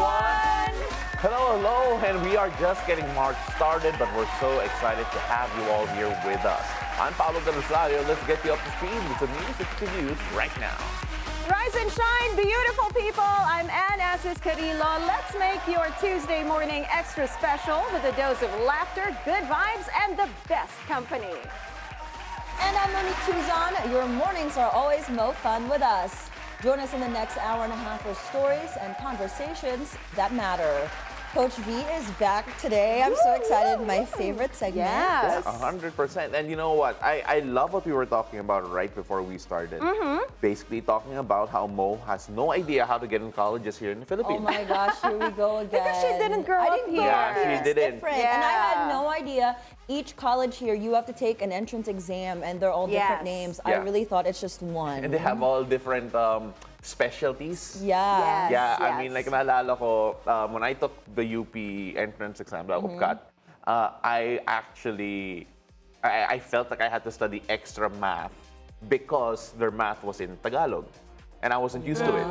everyone! Hello, hello, and we are just getting March started, but we're so excited to have you all here with us. I'm Paolo del Rosario. Let's get you up to speed with some news that's to use right now. Rise and shine, beautiful people! I'm Anne Asis-Carilo. Let's make your Tuesday morning extra special with a dose of laughter, good vibes, and the best company. And I'm Monique Tuzon. Your mornings are always more fun with us. Join us in the next hour and a half for stories and conversations that matter. Coach V is back today. I'm so excited. My favorite segment. Yes. 100%. And you know what? I love what we were talking about right before we started. Basically talking about how Mo has no idea how to get in colleges here in the Philippines. Oh my gosh, here we go again. Because she didn't grow up here. Yeah, she It's didn't. different. Yeah. And I had no idea. Each college here, you have to take an entrance exam, and they're all different Yes. names. Yeah. I really thought it's just one. And they have all different specialties. Yeah. Yes. Yeah, I mean, like, naalala ko, when I took the UP entrance exam, the UPCAT, I felt like I had to study extra math because their math was in Tagalog. And I wasn't used to it.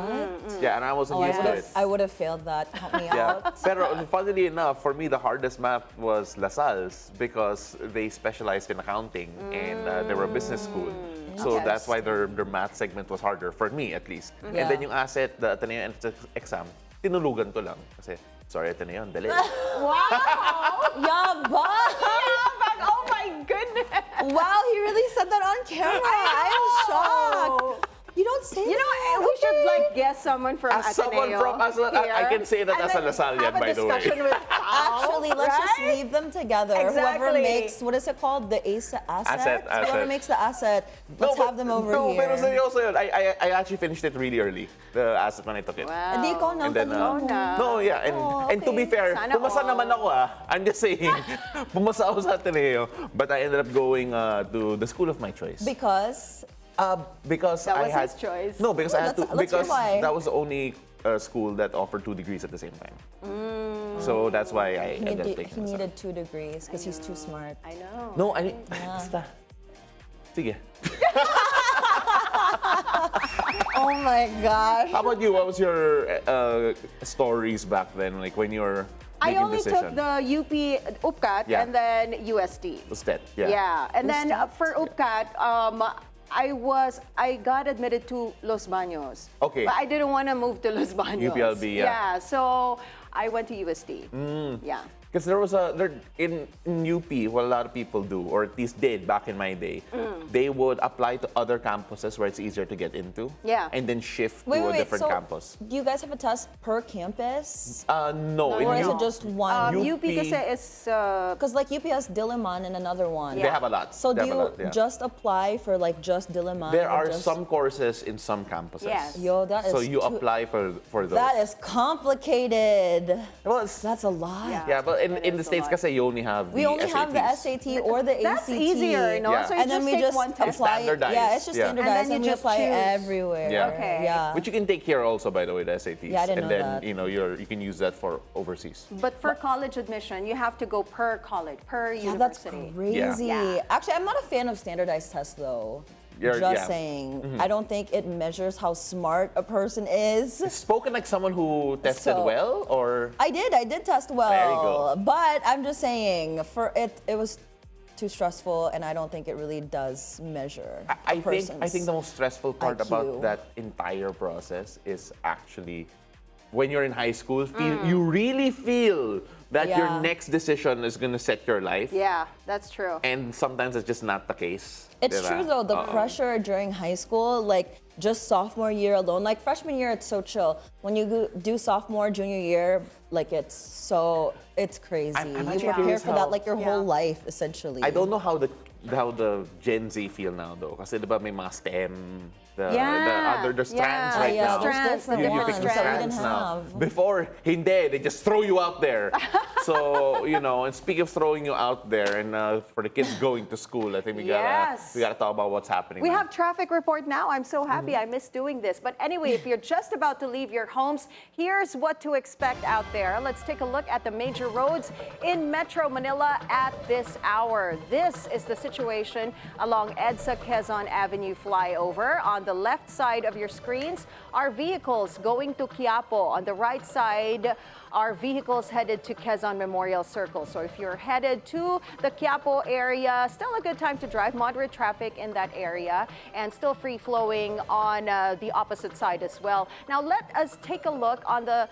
Yeah, and I wasn't used to it. I would have failed that. Help me Yeah, out. pero funnily enough, for me, the hardest math was La Salle's because they specialized in accounting and they were a business school. So that's why their math segment was harder, for me at least. And then yung asset, the Ateneo entrance exam, tinulugan ko lang. Kasi, sorry, Ateneo, dali. Wow! Yabang! Oh my goodness! Wow, he really said that on camera. I'm shocked. You don't say You know, that. we should like guess someone from As someone from, I can say that as a Lasallian, by the way. Have a discussion with Actually, let's just right? leave them together. Whoever Exactly. makes, what is it called? The asset? Asset. Whoever makes the asset, let's have them over no, here. pero seryoso yun. I actually finished it really early, the asset when I took it. Wow. Hindi ko nang And then, talino mo. no, yeah, and to be okay. fair, Sana pumasa all. naman ako I'm just saying, pumasa ako sa Ateneo, but I ended up going to the school of my choice. Because Because That I was had his choice. No, because I had to let's hear because why. that was the only school that offered 2 degrees at the same time. So that's why I ended up taking he this. needed 2 degrees because he's too smart. I know. No, basta. Sige. Oh my gosh. How about you? What was your stories back then, like when you were I making only decision? took the UP UPCAT Yeah. and then UST. Usted, yeah. Yeah, and then for UPCAT, I got admitted to Los Baños. Okay. But I didn't want to move to Los Baños. UPLB, yeah. Yeah, so I went to UST. Yeah. Because there was in UP, what a lot of people do, or at least did back in my day, they would apply to other campuses where it's easier to get into. Yeah. And then shift Wait, to a wait, different so campus. do you guys have a test per campus? No, in Or is UP, it just one? UP kasi is Because like UP has Diliman and another one. they have a lot. So They do have you a lot, yeah. just apply for like just Diliman? There or are just... some courses in some campuses. Yes. Yo, that is So you too... apply for those. That is complicated. Well, That's a lot. yeah, but in That the is a States, lot. kasi you only have We the only have the SATs. SAT or the That's ACT. easier, no? Yeah. So you And then just we take just one test. apply. standardized. Yeah, it's just Yeah. standardized, And then you we just apply choose. everywhere. Yeah. Okay. Yeah. Which you can take here also, by the way, the SATs. Yeah, I didn't and know then that. you can use that for overseas. But for college admission, you have to go per college, per Yeah, that's university. crazy. Yeah. Actually, I'm not a fan of standardized tests, though. You're- Just yeah. saying. I don't think it measures how smart a person is. Spoken like someone who tested So- well, or I did test well. Very good. But I'm just saying, it was too stressful, and I don't think it really does measure a I person's think the most stressful part IQ. about that entire process is actually when you're in high school, you really feel that your Yeah. next decision is gonna set your life. Yeah, that's true. And sometimes it's just not the case. It's diba? true though, the pressure during high school, like just sophomore year alone, like freshman year, it's so chill. When you do sophomore, junior year, like it's crazy. I'm You actually prepare curious for how- that like your whole life, essentially. I don't know how the Gen Z feel now though. Kasi diba may mga STEM, the strands right yeah, now. there's Strands, different the You ones pick the that we strands didn't now. have. Before, hindi. They just throw you out there. So, and speaking of throwing you out there, and for the kids going to school, I think we gotta talk about what's happening We now. have traffic report now. I'm so happy. I miss doing this. But anyway, if you're just about to leave your homes, here's what to expect out there. Let's take a look at the major major roads in Metro Manila at this hour. This is the situation along EDSA Quezon Avenue flyover. On the left side of your screens are vehicles going to Quiapo. On the right side are vehicles headed to Quezon Memorial Circle. So if you're headed to the Quiapo area, still a good time to drive. Moderate traffic in that area and still free flowing on the opposite side as well. Now let us take a look on the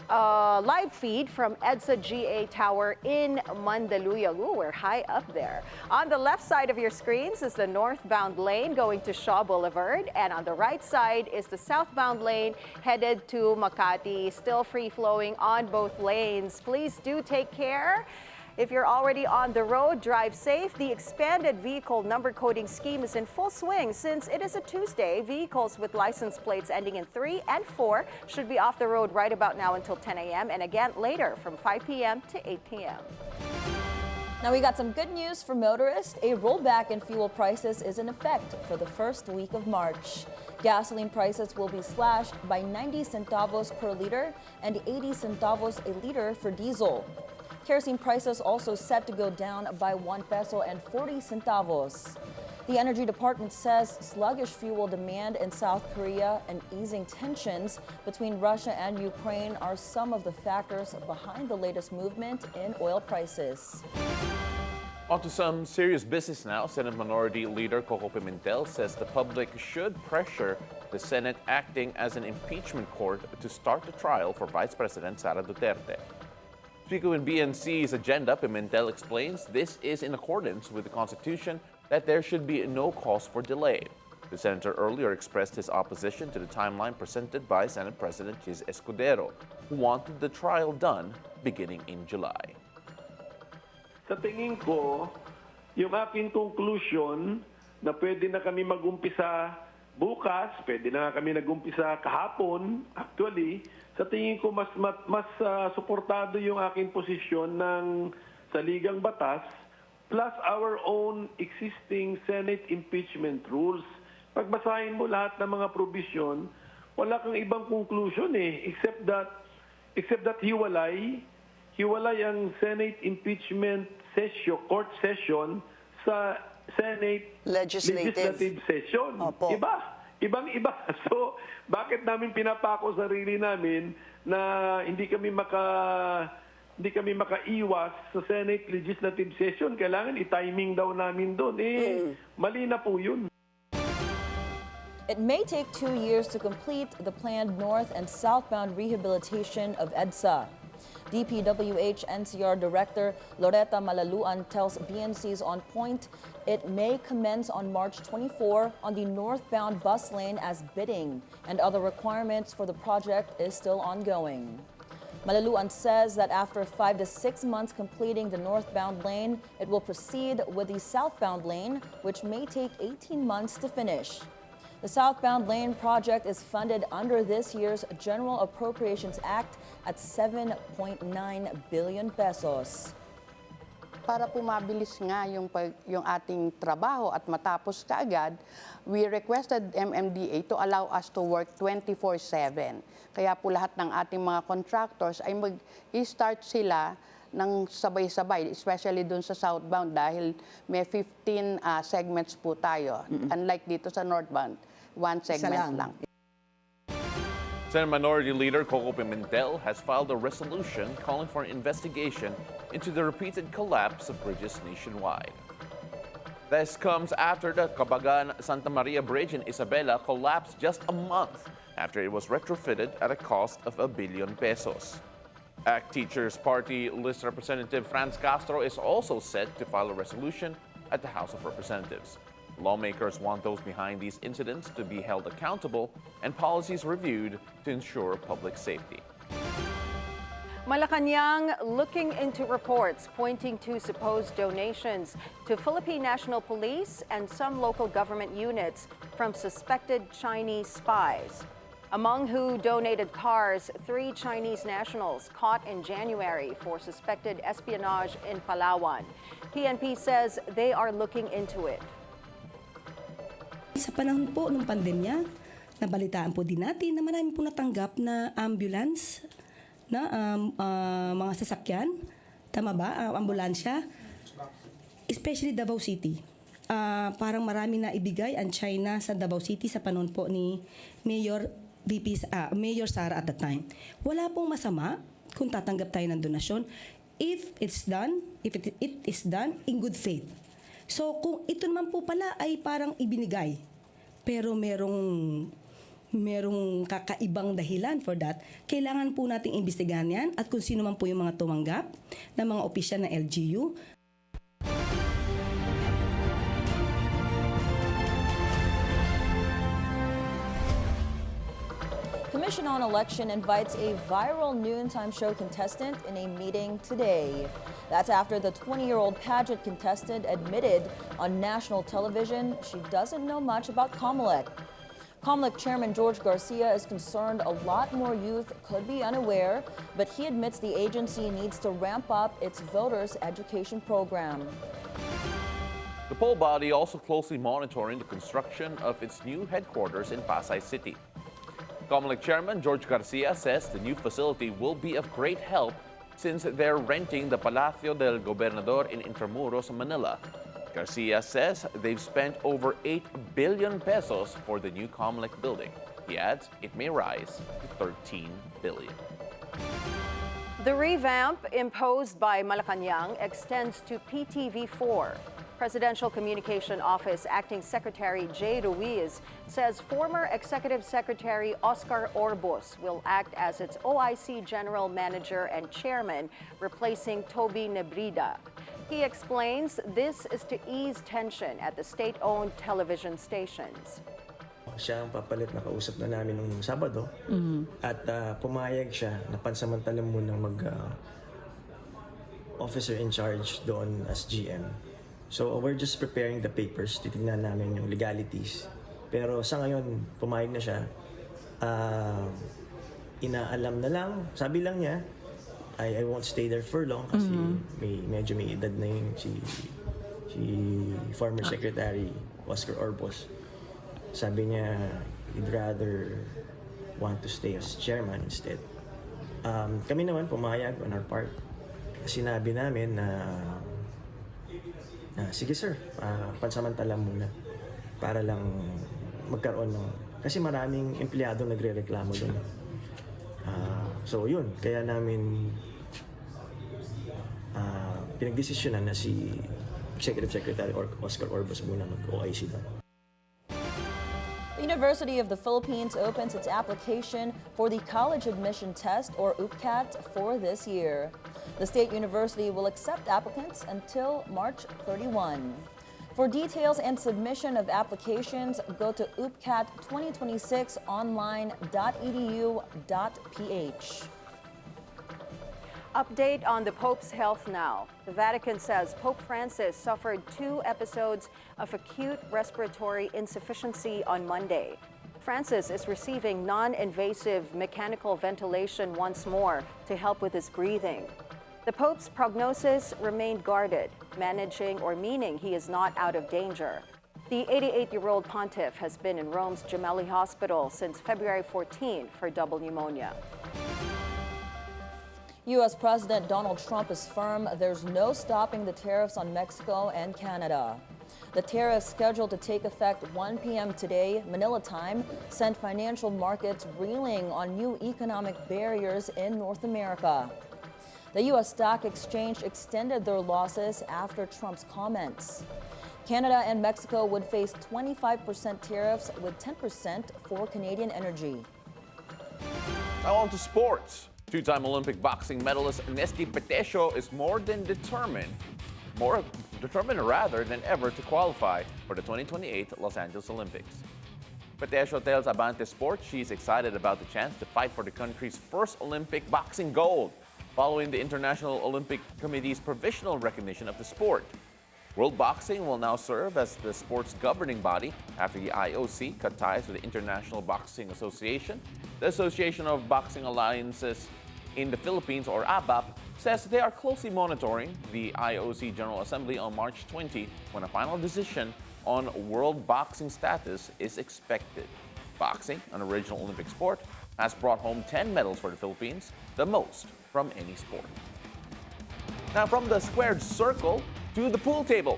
live feed from EDSA GA Tower in Mandaluyong. Ooh, we're high up there. On the left side of your screens is the northbound lane going to Shaw Boulevard, and on the right side is the southbound lane headed to Makati. Still free flowing on both lanes. Please do take care. If you're already on the road, drive safe. The expanded vehicle number coding scheme is in full swing. Since it is a Tuesday, vehicles with license plates ending in 3 and 4 should be off the road right about now until 10 a.m. and again later from 5 p.m. to 8 p.m. Now we got some good news for motorists. A rollback in fuel prices is in effect for the first week of March. Gasoline prices will be slashed by 90 centavos per liter and 80 centavos a liter for diesel. Kerosene prices also set to go down by 1 peso and 40 centavos. The Energy Department says sluggish fuel demand in South Korea and easing tensions between Russia and Ukraine are some of the factors behind the latest movement in oil prices. On to some serious business now. Senate Minority Leader Coco Pimentel says the public should pressure the Senate acting as an impeachment court to start the trial for Vice President Sara Duterte. Speaking with BNC's agenda, Pimentel explains this is in accordance with the Constitution that there should be no cause for delay. The senator earlier expressed his opposition to the timeline presented by Senate President Chis Escudero, who wanted the trial done beginning in July. Sa tingin ko, yung aking conclusion na pwede na kami mag-umpisa bukas, pwede na kami nag-umpisa kahapon, actually, sa tingin ko mas suportado yung aking posisyon ng saligang batas plus our own existing Senate impeachment rules. Pagbasahin mo lahat ng mga provision, wala kang ibang conclusion except that hiwalay ang Senate impeachment session, court session sa Senate legislative session. Opo. Ibang-iba. So, bakit namin pinapako sarili namin na hindi kami makaiwas sa Senate legislative session? Kailangan i-timing daw namin doon. Mali na po yun. It may take 2 years to complete the planned north and southbound rehabilitation of EDSA. DPWH NCR Director Loretta Malaluan tells BNC's On Point it may commence on March 24 on the northbound bus lane as bidding, and other requirements for the project is still ongoing. Malaluan says that after 5 to 6 months completing the northbound lane, it will proceed with the southbound lane, which may take 18 months to finish. The southbound lane project is funded under this year's General Appropriations Act at 7.9 billion pesos. Para po mabilis nga yung ating trabaho at matapos kaagad, we requested MMDA to allow us to work 24/7. Kaya po lahat ng ating mga contractors ay mag-start sila ng sabay-sabay, especially dun sa southbound dahil may 15 segments po tayo. Unlike dito sa northbound, 1 segment lang. Senate Minority Leader Coco Pimentel has filed a resolution calling for an investigation into the repeated collapse of bridges nationwide. This comes after the Cabagan-Santa Maria Bridge in Isabela collapsed just a month after it was retrofitted at a cost of 1 billion pesos. ACT Teachers Party List Representative Franz Castro is also set to file a resolution at the House of Representatives. Lawmakers want those behind these incidents to be held accountable and policies reviewed to ensure public safety. Malacanang looking into reports pointing to supposed donations to Philippine National Police and some local government units from suspected Chinese spies. Among who donated cars, 3 Chinese nationals caught in January for suspected espionage in Palawan. PNP says they are looking into it. Sa panahon po ng pandemya, nabalitaan po din natin na marami po natanggap na ambulance na mga sasakyan, tama ba? Ambulansya, especially Davao City. Parang marami na ibigay ang China sa Davao City sa panahon po ni Mayor Mayor Sara at the time. Wala pong masama kung tatanggap tayo ng donasyon if it is done in good faith. So kung ito naman po pala ay parang ibinigay, pero merong kakaibang dahilan for that, kailangan po nating imbestigahan yan at kung sino man po yung mga tumanggap ng mga opisyal ng LGU. Commission on Election invites a viral noontime show contestant in a meeting today. That's after the 20-year-old pageant contestant admitted on national television she doesn't know much about COMELEC. COMELEC Chairman George Garcia is concerned a lot more youth could be unaware, but he admits the agency needs to ramp up its voters' education program. The poll body also closely monitoring the construction of its new headquarters in Pasay City. COMELEC Chairman George Garcia says the new facility will be of great help since they're renting the Palacio del Gobernador in Intramuros, Manila. Garcia says they've spent over 8 billion pesos for the new COMELEC building. He adds it may rise to 13 billion. The revamp imposed by Malacanang extends to PTV4. Presidential Communication Office Acting Secretary Jay Ruiz says former Executive Secretary Oscar Orbos will act as its OIC General Manager and Chairman, replacing Toby Nebrida. He explains this is to ease tension at the state-owned television stations. Siya ang papalit na kausap na namin nung Sabado at pumayag siya na pansamantala munang officer in charge doon as GM. So we're just preparing the papers, titignan namin yung legalities. Pero sa ngayon, pumayag na siya. Inaalam na lang, sabi lang niya, I won't stay there for long kasi medyo may edad na yung si former Secretary Oscar Orbos. Sabi niya, he'd rather want to stay as chairman instead. Kami naman pumayag on our part. Sinabi namin na sige sir, pansamantala muna para lang magkaroon ng... Kasi maraming empleyado nagre-reklamo doon. So yun, kaya namin pinagdesisyonan na si Executive Secretary Oscar Orbos muna mag-OIC doon. The University of the Philippines opens its application for the College Admission Test, or UPCAT, for this year. The State University will accept applicants until March 31. For details and submission of applications, go to upcat2026online.edu.ph. Update on the Pope's health now. The Vatican says Pope Francis suffered 2 episodes of acute respiratory insufficiency on Monday. Francis is receiving non-invasive mechanical ventilation once more to help with his breathing. The Pope's prognosis remained guarded, meaning he is not out of danger. The 88-year-old pontiff has been in Rome's Gemelli Hospital since February 14 for double pneumonia. U.S. President Donald Trump is firm there's no stopping the tariffs on Mexico and Canada. The tariffs scheduled to take effect 1 p.m. today, Manila time, sent financial markets reeling on new economic barriers in North America. The U.S. Stock Exchange extended their losses after Trump's comments. Canada and Mexico would face 25% tariffs with 10% for Canadian energy. Now on to sports. 2-time Olympic boxing medalist Nesty Petesio is more determined than ever to qualify for the 2028 Los Angeles Olympics. Petesio tells Abante Sports she's excited about the chance to fight for the country's first Olympic boxing gold, following the International Olympic Committee's provisional recognition of the sport. World Boxing will now serve as the sport's governing body after the IOC cut ties with the International Boxing Association. The Association of Boxing Alliances in the Philippines, or ABAP, says they are closely monitoring the IOC General Assembly on March 20, when a final decision on world boxing status is expected. Boxing, an original Olympic sport, has brought home 10 medals for the Philippines, the most from any sport. Now from the squared circle to the pool table.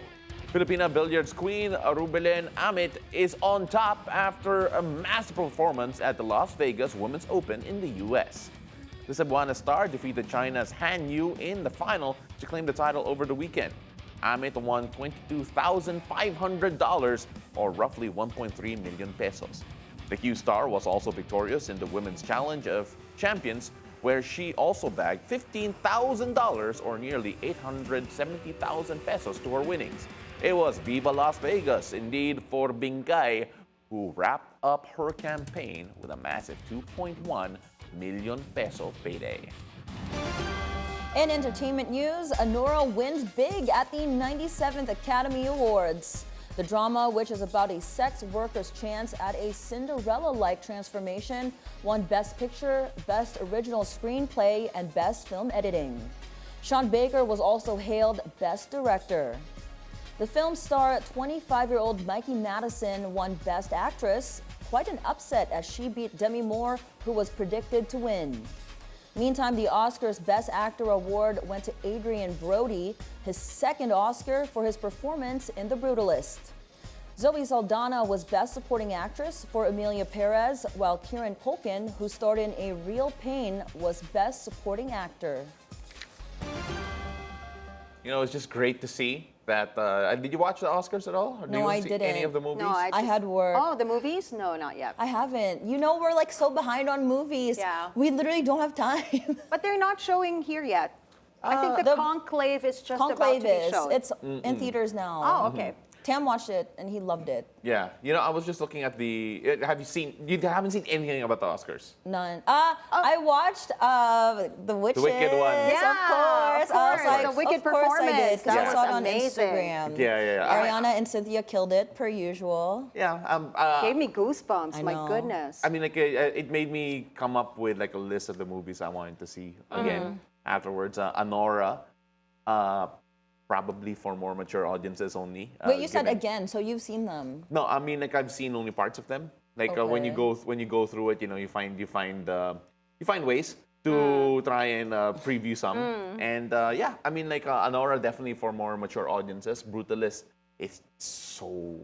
Filipina billiards queen Rubelin Amit is on top after a massive performance at the Las Vegas Women's Open in the U.S. The Cebuana star defeated China's Han Yu in the final to claim the title over the weekend. Amit won $22,500 or roughly 1.3 million pesos. The Q star was also victorious in the Women's Challenge of Champions, where she also bagged $15,000 or nearly 870,000 pesos to her winnings. It was Viva Las Vegas indeed for Bingay, who wrapped up her campaign with a massive 2.1 million peso payday. In entertainment news, Anora wins big at the 97th Academy Awards. The drama, which is about a sex worker's chance at a Cinderella-like transformation, won Best Picture, Best Original Screenplay, and Best Film Editing. Sean Baker was also hailed Best Director. The film star, 25-year-old Mikey Madison, won Best Actress. Quite an upset as she beat Demi Moore, who was predicted to win. Meantime, the Oscars Best Actor award went to Adrian Brody, his second Oscar for his performance in The Brutalist. Zoe Saldana was Best Supporting Actress for Emilia Perez, while Kieran Culkin, who starred in A Real Pain, was Best Supporting Actor. You know, it's just great to see that. Did you watch the Oscars at all? Or No, you I see didn't. any of the movies? No, I had work. Oh, the movies? No, not yet. I haven't. You know, we're like so behind on movies. Yeah. We literally don't have time. But they're not showing here yet. I think the the Conclave is just Conclave about to be is. shown. It's in theaters now. Oh, okay. Tam watched it and he loved it. Yeah, you know, I was just looking at the. Have you seen? You haven't seen anything about the Oscars? None. I watched The Witches. The Wicked one. Yeah, of course. of I was course. like, The Wicked of course I did. performance. 'Cause That I was saw it on amazing. Instagram. Yeah. Ariana and Cynthia killed it per usual. Yeah. Gave me goosebumps. I My know. goodness. I mean, like it made me come up with like a list of the movies I wanted to see again afterwards. Anora, probably for more mature audiences only. Wait, you said given- again, so you've seen them. No, I mean like I've seen only parts of them. Like when you Okay. go through it, you know, you find ways to try and preview some. And yeah, I mean like Anora definitely for more mature audiences. Brutalist is so,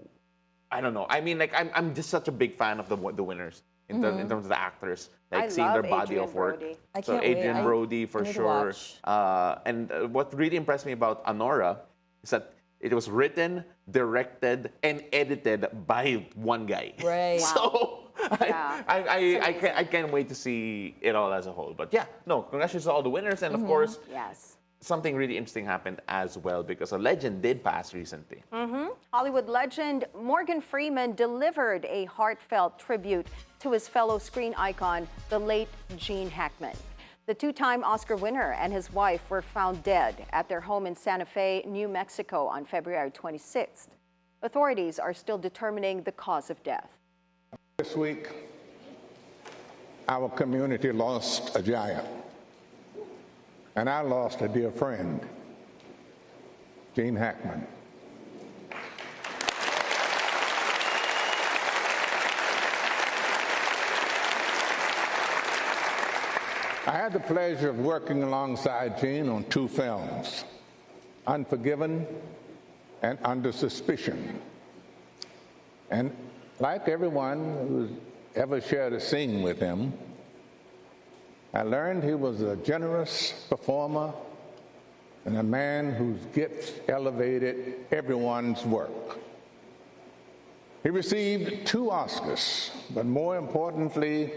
I don't know. I mean like I'm just such a big fan of the winners in terms of the actors, like I seeing their love body Adrian of work. Brody. I So can't wait. Adrian Brody for I need to sure. watch. And what really impressed me about Anora is that it was written, directed, and edited by one guy. Right. So Yeah. I can't wait to see it all as a whole. But yeah, no, congratulations to all the winners. And of course, Yes. something really interesting happened as well because a legend did pass recently. Hollywood legend Morgan Freeman delivered a heartfelt tribute to his fellow screen icon, the late Gene Hackman. The two-time Oscar winner and his wife were found dead at their home in Santa Fe, New Mexico on February 26th. Authorities are still determining the cause of death. This week, our community lost a giant, and I lost a dear friend, Gene Hackman. I had the pleasure of working alongside Gene on two films, Unforgiven and Under Suspicion. And like everyone who's ever shared a scene with him, I learned he was a generous performer and a man whose gifts elevated everyone's work. He received 2 Oscars, but more importantly,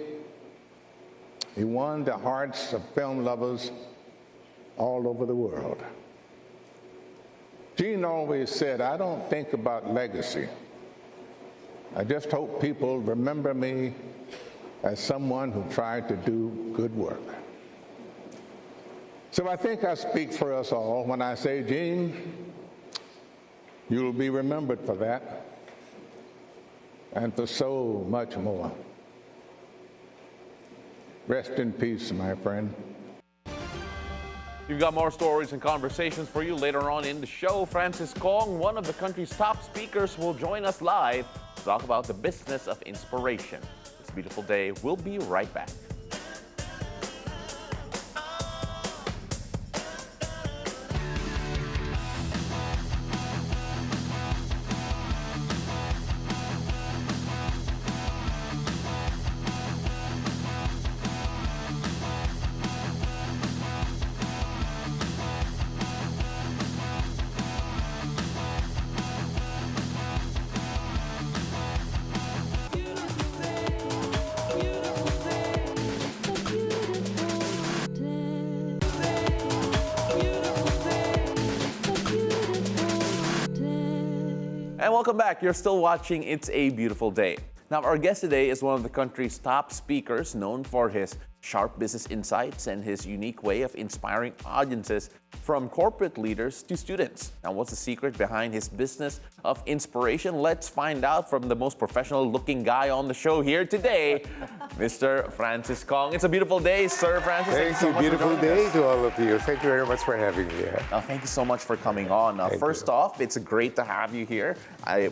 he won the hearts of film lovers all over the world. Gene always said, "I don't think about legacy. I just hope people remember me as someone who tried to do good work." So I think I speak for us all when I say, Gene, you'll be remembered for that and for so much more. Rest in peace, my friend. We've got more stories and conversations for you later on in the show. Francis Kong, one of the country's top speakers, will join us live to talk about the business of inspiration. It's a beautiful day. We'll be right back. And welcome back. You're still watching It's a Beautiful Day. Now, our guest today is one of the country's top speakers, known for his sharp business insights and his unique way of inspiring audiences from corporate leaders to students. Now, what's the secret behind his business of inspiration? Let's find out from the most professional-looking guy on the show here today, Mr. Francis Kong. It's a beautiful day, Sir Francis. Thank you. Beautiful day to all of you. Thank you very much for having me. Now, thank you so much for coming on. First off, it's great to have you here.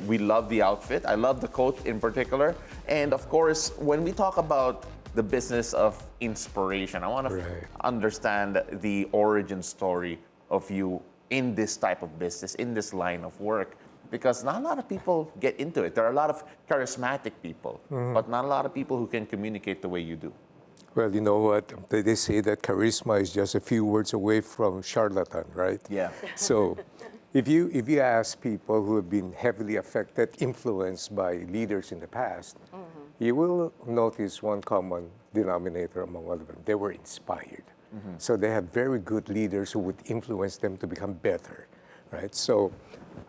We love the outfit. I love the coat in particular. And of course, when we talk about the business of inspiration, I want to understand the origin story of you in this type of business, in this line of work, because not a lot of people get into it. There are a lot of charismatic people, but not a lot of people who can communicate the way you do. Well, you know what? They say that charisma is just a few words away from charlatan, right? Yeah. So if you ask people who have been heavily affected, influenced by leaders in the past, you will notice one common denominator among all of them. They were inspired. So they have very good leaders who would influence them to become better, right? So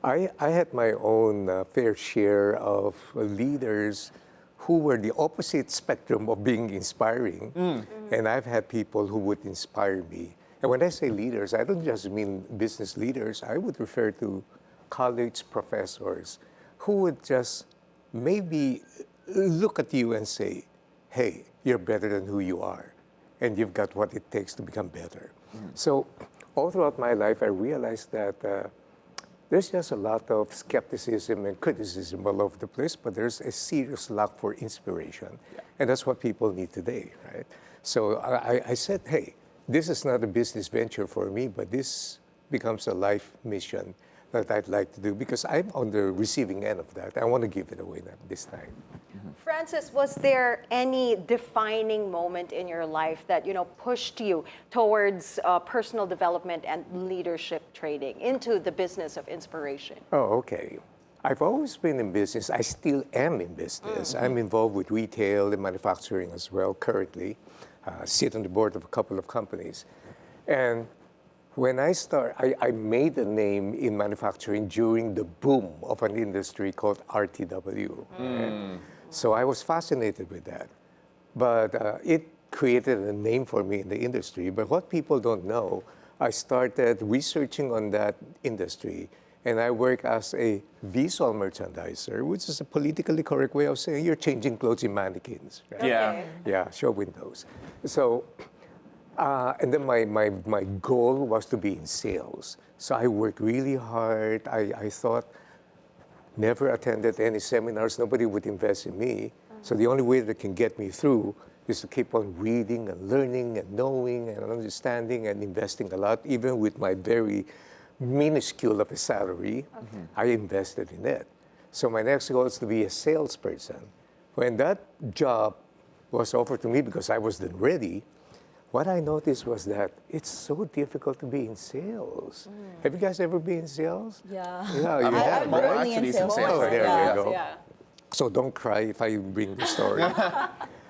I had my own fair share of leaders who were the opposite spectrum of being inspiring. And I've had people who would inspire me. And when I say leaders, I don't just mean business leaders. I would refer to college professors who would just maybe look at you and say, hey, you're better than who you are, and you've got what it takes to become better. So all throughout my life, I realized that there's just a lot of skepticism and criticism all over the place, but there's a serious lack for inspiration. And that's what people need today, right? So I said, hey, this is not a business venture for me, but this becomes a life mission that I'd like to do, because I'm on the receiving end of that. I want to give it away this time. Francis, was there any defining moment in your life that, pushed you towards personal development and leadership training into the business of inspiration? Oh, okay. I've always been in business. I still am in business. I'm involved with retail and manufacturing as well currently. Sit on the board of a couple of companies. And when I made a name in manufacturing during the boom of an industry called RTW. Right? So I was fascinated with that. But it created a name for me in the industry. But what people don't know, I started researching on that industry, and I work as a visual merchandiser, which is a politically correct way of saying you're changing clothes in mannequins. Right? Yeah. Yeah, show windows. So, and then my goal was to be in sales. So I worked really hard. I thought, never attended any seminars. Nobody would invest in me. So the only way that can get me through is to keep on reading and learning and knowing and understanding and investing a lot. Even with my very minuscule of a salary, I invested in it. So my next goal is to be a salesperson. When that job was offered to me, because I was then ready, what I noticed was that it's so difficult to be in sales. Have you guys ever been in sales? Yeah. Yeah, you have, I'm right? only in sales. Oh, there you go. Yeah. So don't cry if I bring the story.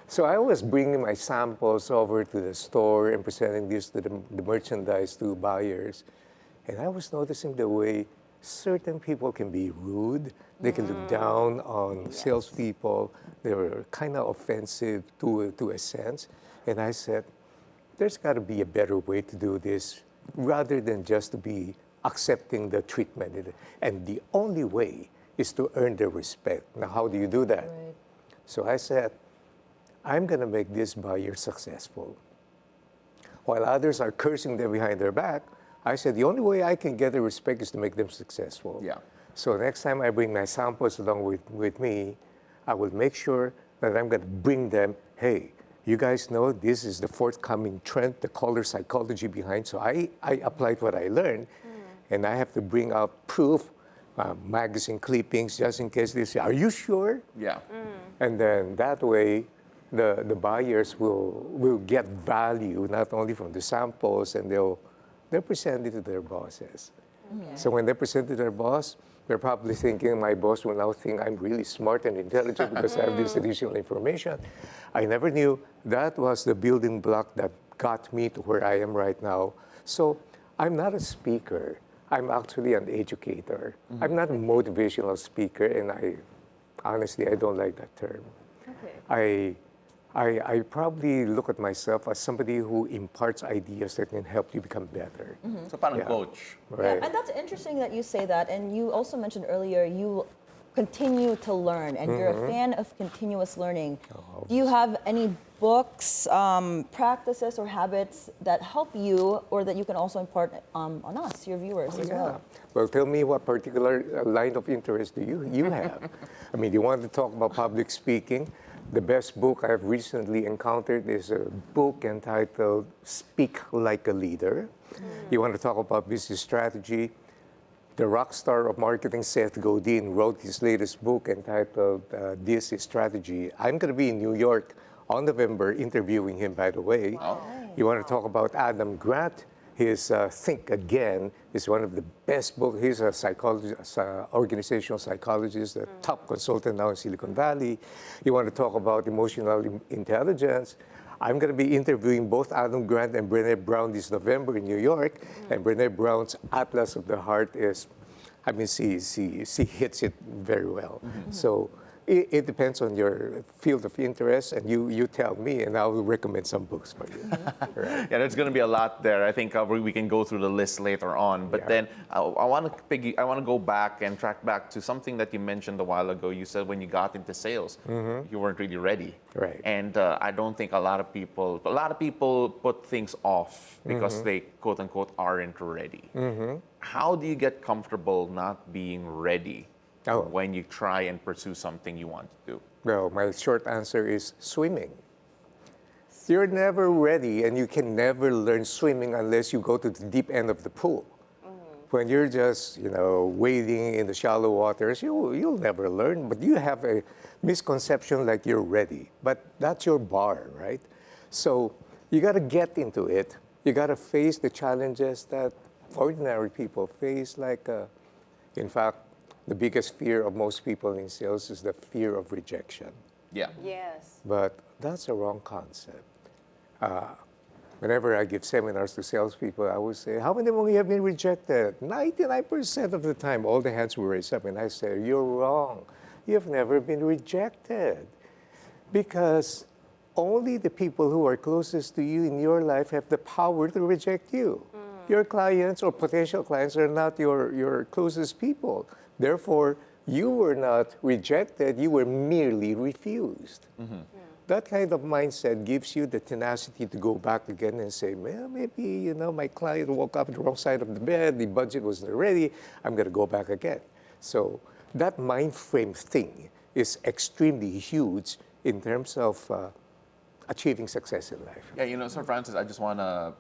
So I was bringing my samples over to the store and presenting this to the merchandise to buyers. And I was noticing the way certain people can be rude. They can look down on salespeople. They were kind of offensive to a sense. And I said, there's got to be a better way to do this rather than just to be accepting the treatment. And the only way is to earn their respect. Now, how do you do that? Right. So I said, I'm going to make this buyer successful. While others are cursing them behind their back, I said, the only way I can get their respect is to make them successful. Yeah. So next time I bring my samples along with me, I will make sure that I'm going to bring them, hey, you guys know this is the forthcoming trend, the color psychology behind. So I applied what I learned, and I have to bring out proof, magazine clippings, just in case they say, are you sure? Yeah. And then that way, the buyers will get value, not only from the samples, and they'll present it to their bosses. So when they present to their boss, they're probably thinking, my boss will now think I'm really smart and intelligent because I have this additional information. I never knew that was the building block that got me to where I am right now. So I'm not a speaker. I'm actually an educator. I'm not a motivational speaker, and honestly, I don't like that term. Okay. I probably look at myself as somebody who imparts ideas that can help you become better. So parang coach. Right. And that's interesting that you say that. And you also mentioned earlier you continue to learn, and you're a fan of continuous learning. Do you have any books, practices, or habits that help you, or that you can also impart on us, your viewers, as well? Well, tell me what particular line of interest do you have? I mean, you want to talk about public speaking? The best book I've recently encountered is a book entitled Speak Like a Leader. You want to talk about business strategy? The rock star of marketing, Seth Godin, wrote his latest book entitled This is Strategy. I'm going to be in New York on November interviewing him, by the way. You want to talk about Adam Grant? His Think Again is one of the best books. He's a psychologist, organizational psychologist, a top consultant now in Silicon Valley. You want to talk about emotional intelligence? I'm going to be interviewing both Adam Grant and Brené Brown this November in New York. And Brené Brown's Atlas of the Heart is, I mean, she hits it very well. So it depends on your field of interest, and you tell me, and I will recommend some books for you. Right. Yeah, there's going to be a lot there. I think we can go through the list later on. But then I want to go back and track back to something that you mentioned a while ago. You said when you got into sales, you weren't really ready. Right. And I don't think a lot of people put things off because they quote unquote aren't ready. How do you get comfortable not being ready when you try and pursue something you want to do? Well, my short answer is swimming. You're never ready, and you can never learn swimming unless you go to the deep end of the pool. When you're just, wading in the shallow waters, you'll never learn. But you have a misconception like you're ready. But that's your bar, right? So you got to get into it. You got to face the challenges that ordinary people face. In fact, the biggest fear of most people in sales is the fear of rejection. Yeah. Yes. But that's a wrong concept. Whenever I give seminars to salespeople, I would say, how many of you have been rejected? 99% of the time, all the hands were raised up. And I say, you're wrong. You've never been rejected. Because only the people who are closest to you in your life have the power to reject you. Your clients or potential clients are not your closest people. Therefore, you were not rejected, you were merely refused. That kind of mindset gives you the tenacity to go back again and say, well, maybe, my client woke up on the wrong side of the bed, the budget wasn't ready, I'm going to go back again. So that mind frame thing is extremely huge in terms of achieving success in life. Yeah, Sir Francis, I just want to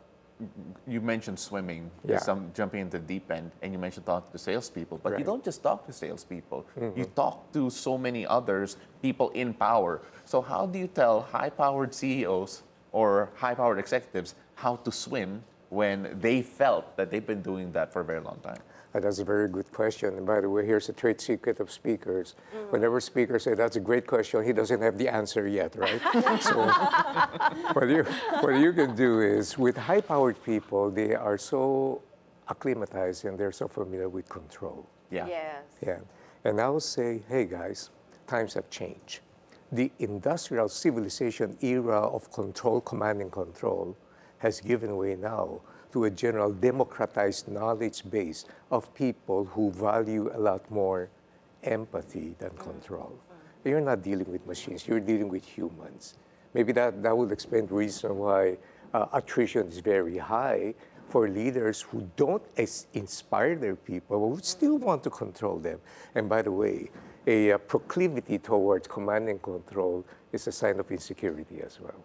you mentioned swimming, some jumping into the deep end, and you mentioned talking to salespeople. But you don't just talk to salespeople. You talk to so many others, people in power. So how do you tell high-powered CEOs or high-powered executives how to swim when they felt that they've been doing that for a very long time? That's a very good question. And by the way, here's a trade secret of speakers. Whenever speakers say, that's a great question, he doesn't have the answer yet, right? So what you can do is, with high-powered people, they are so acclimatized and they're so familiar with control. Yeah. Yes. Yeah. And I will say, hey guys, times have changed. The industrial civilization era of control, command and control, has given way now to a general democratized knowledge base of people who value a lot more empathy than control. You're not dealing with machines, you're dealing with humans. Maybe that would explain the reason why attrition is very high for leaders who don't inspire their people, but who still want to control them. And by the way, a proclivity towards command and control is a sign of insecurity as well.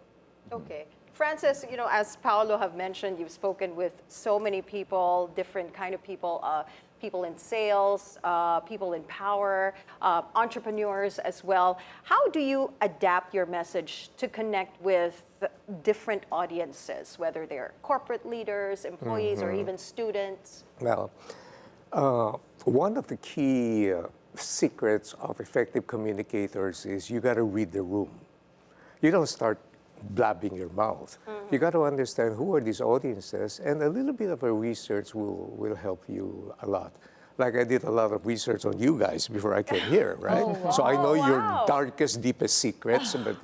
Okay. Francis, as Paolo have mentioned, you've spoken with so many people, different kind of people, people in sales, people in power, entrepreneurs as well. How do you adapt your message to connect with different audiences, whether they're corporate leaders, employees, or even students? Well, one of the key secrets of effective communicators is you got to read the room. You don't start blabbing your mouth. You got to understand who are these audiences, and a little bit of a research will help you a lot. Like I did a lot of research on you guys before I came here, right? Oh, wow. So I know your wow. darkest, deepest secrets. But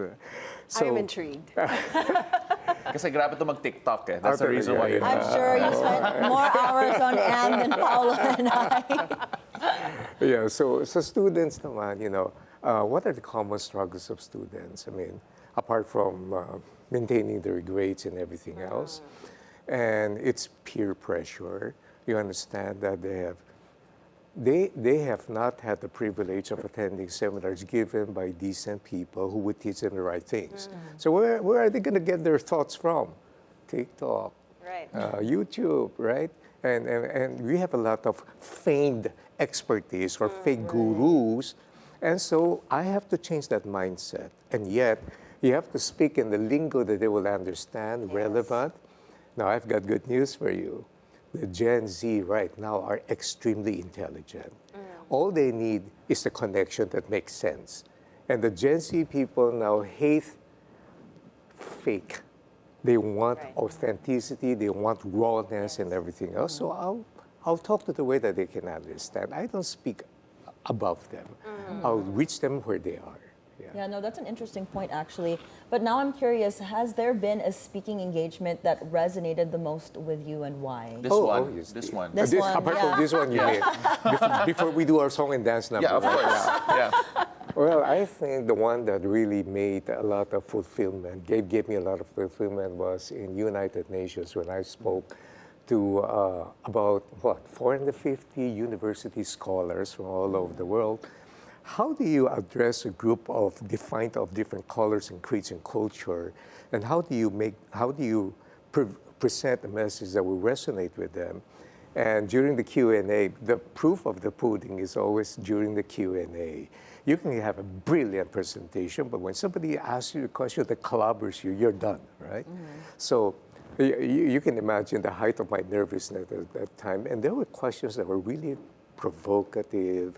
I'm intrigued. Kasi grabe ito mag-TikTok eh. That's the reason why you're I'm sure you spent more hours on Anne than Paolo and I. Yeah, so students naman, what are the common struggles of students? I mean, apart from maintaining their grades and everything else, and it's peer pressure. You understand that they have not had the privilege of attending seminars given by decent people who would teach them the right things. So where are they going to get their thoughts from? TikTok, Right. YouTube, right? And we have a lot of feigned expertise or fake gurus. And so I have to change that mindset. And yet, you have to speak in the lingo that they will understand, relevant. Now, I've got good news for you. The Gen Z right now are extremely intelligent. All they need is a connection that makes sense. And the Gen Z people now hate fake. They want authenticity, they want rawness and everything else. So I'll talk to the way that they can understand. I don't speak above them. I'll reach them where they are. Yeah, no, that's an interesting point, actually. But now I'm curious, has there been a speaking engagement that resonated the most with you and why? This one. obviously. This one. This one, apart yeah. from this one, you mean, before we do our song and dance number. Yeah, of course. Yeah. Well, I think the one that really made a lot of fulfillment, gave me a lot of fulfillment was in United Nations when I spoke to about, 450 university scholars from all over the world. How do you address a group of defined of different colors and creeds and culture, and how do you present a message that will resonate with them? And during the Q&A, the proof of the pudding is always during the Q&A. You can have a brilliant presentation, but when somebody asks you a question that clobbers you, you're done, right? So you can imagine the height of my nervousness at that time. And there were questions that were really provocative,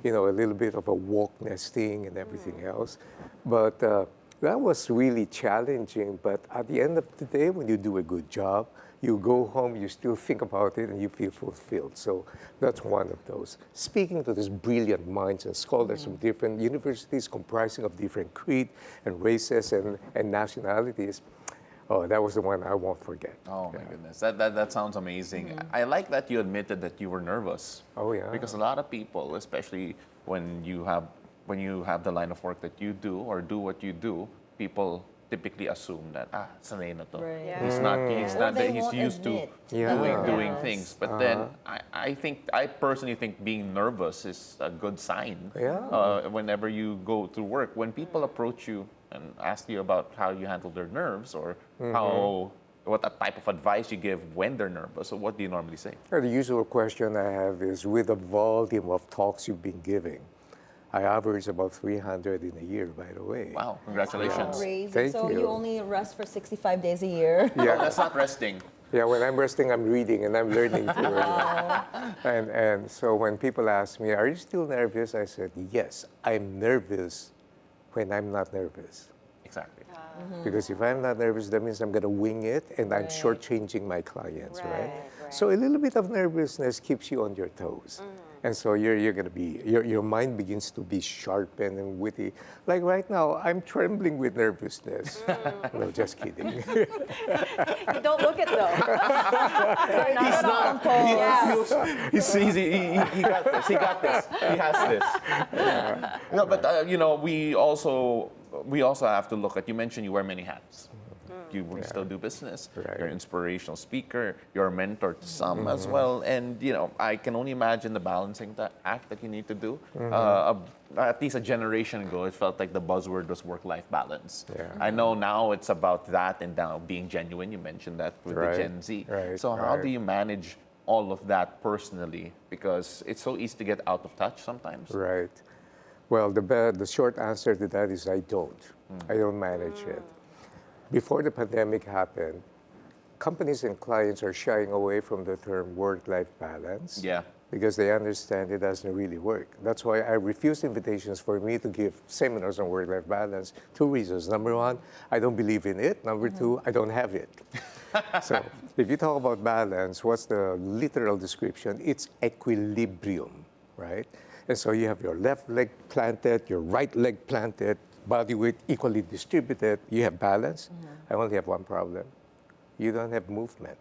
a little bit of a wokeness thing and everything else. But that was really challenging. But at the end of the day, when you do a good job, you go home, you still think about it, and you feel fulfilled. So that's one of those. Speaking to these brilliant minds and scholars from different universities comprising of different creed and races and nationalities, that was the one I won't forget. Oh my goodness, that sounds amazing. I like that you admitted that you were nervous. Oh yeah. Because a lot of people, especially when you have the line of work that you do or do what you do, people typically assume that sanay na to. Right. Yeah. He's not they that he's won't used to admit doing Yes. things. But then I personally think being nervous is a good sign. Yeah. Whenever you go to work, when people approach you and ask you about how you handle their nerves or what type of advice you give when they're nervous. So what do you normally say? The usual question I have is, with the volume of talks you've been giving, I average about 300 in a year, by the way. Wow, congratulations. Crazy. Thank so you. you only rest for 65 days a year. Yeah. That's not resting. Yeah, when I'm resting, I'm reading and I'm learning too. And so when people ask me, are you still nervous? I said, yes, I'm nervous when I'm not nervous. Exactly. Because if I'm not nervous, that means I'm going to wing it and I'm shortchanging my clients, right? So a little bit of nervousness keeps you on your toes. And so you're going to be, your mind begins to be sharpened and witty. Like right now, I'm trembling with nervousness. No, just kidding. You don't look it though. He's not. He got this. He got this. He has this. No, but we also have to look at. You mentioned you wear many hats. You still do business. Right. You're an inspirational speaker. You're a mentor to some as well. And I can only imagine the balancing act that you need to do. At least a generation ago, it felt like the buzzword was work-life balance. Yeah. I know now it's about that and now being genuine. You mentioned that with the Gen Z. Right. So how do you manage all of that personally? Because it's so easy to get out of touch sometimes. Right. Well, the short answer to that is I don't. I don't manage it. Before the pandemic happened, companies and clients are shying away from the term work-life balance. Yeah. because they understand it doesn't really work. That's why I refuse invitations for me to give seminars on work-life balance. 2 reasons. Number 1, I don't believe in it. Number 2, I don't have it. So if you talk about balance, what's the literal description? It's equilibrium, right? And so you have your left leg planted, your right leg planted, body weight equally distributed. You have balance. I only have one problem. You don't have movement,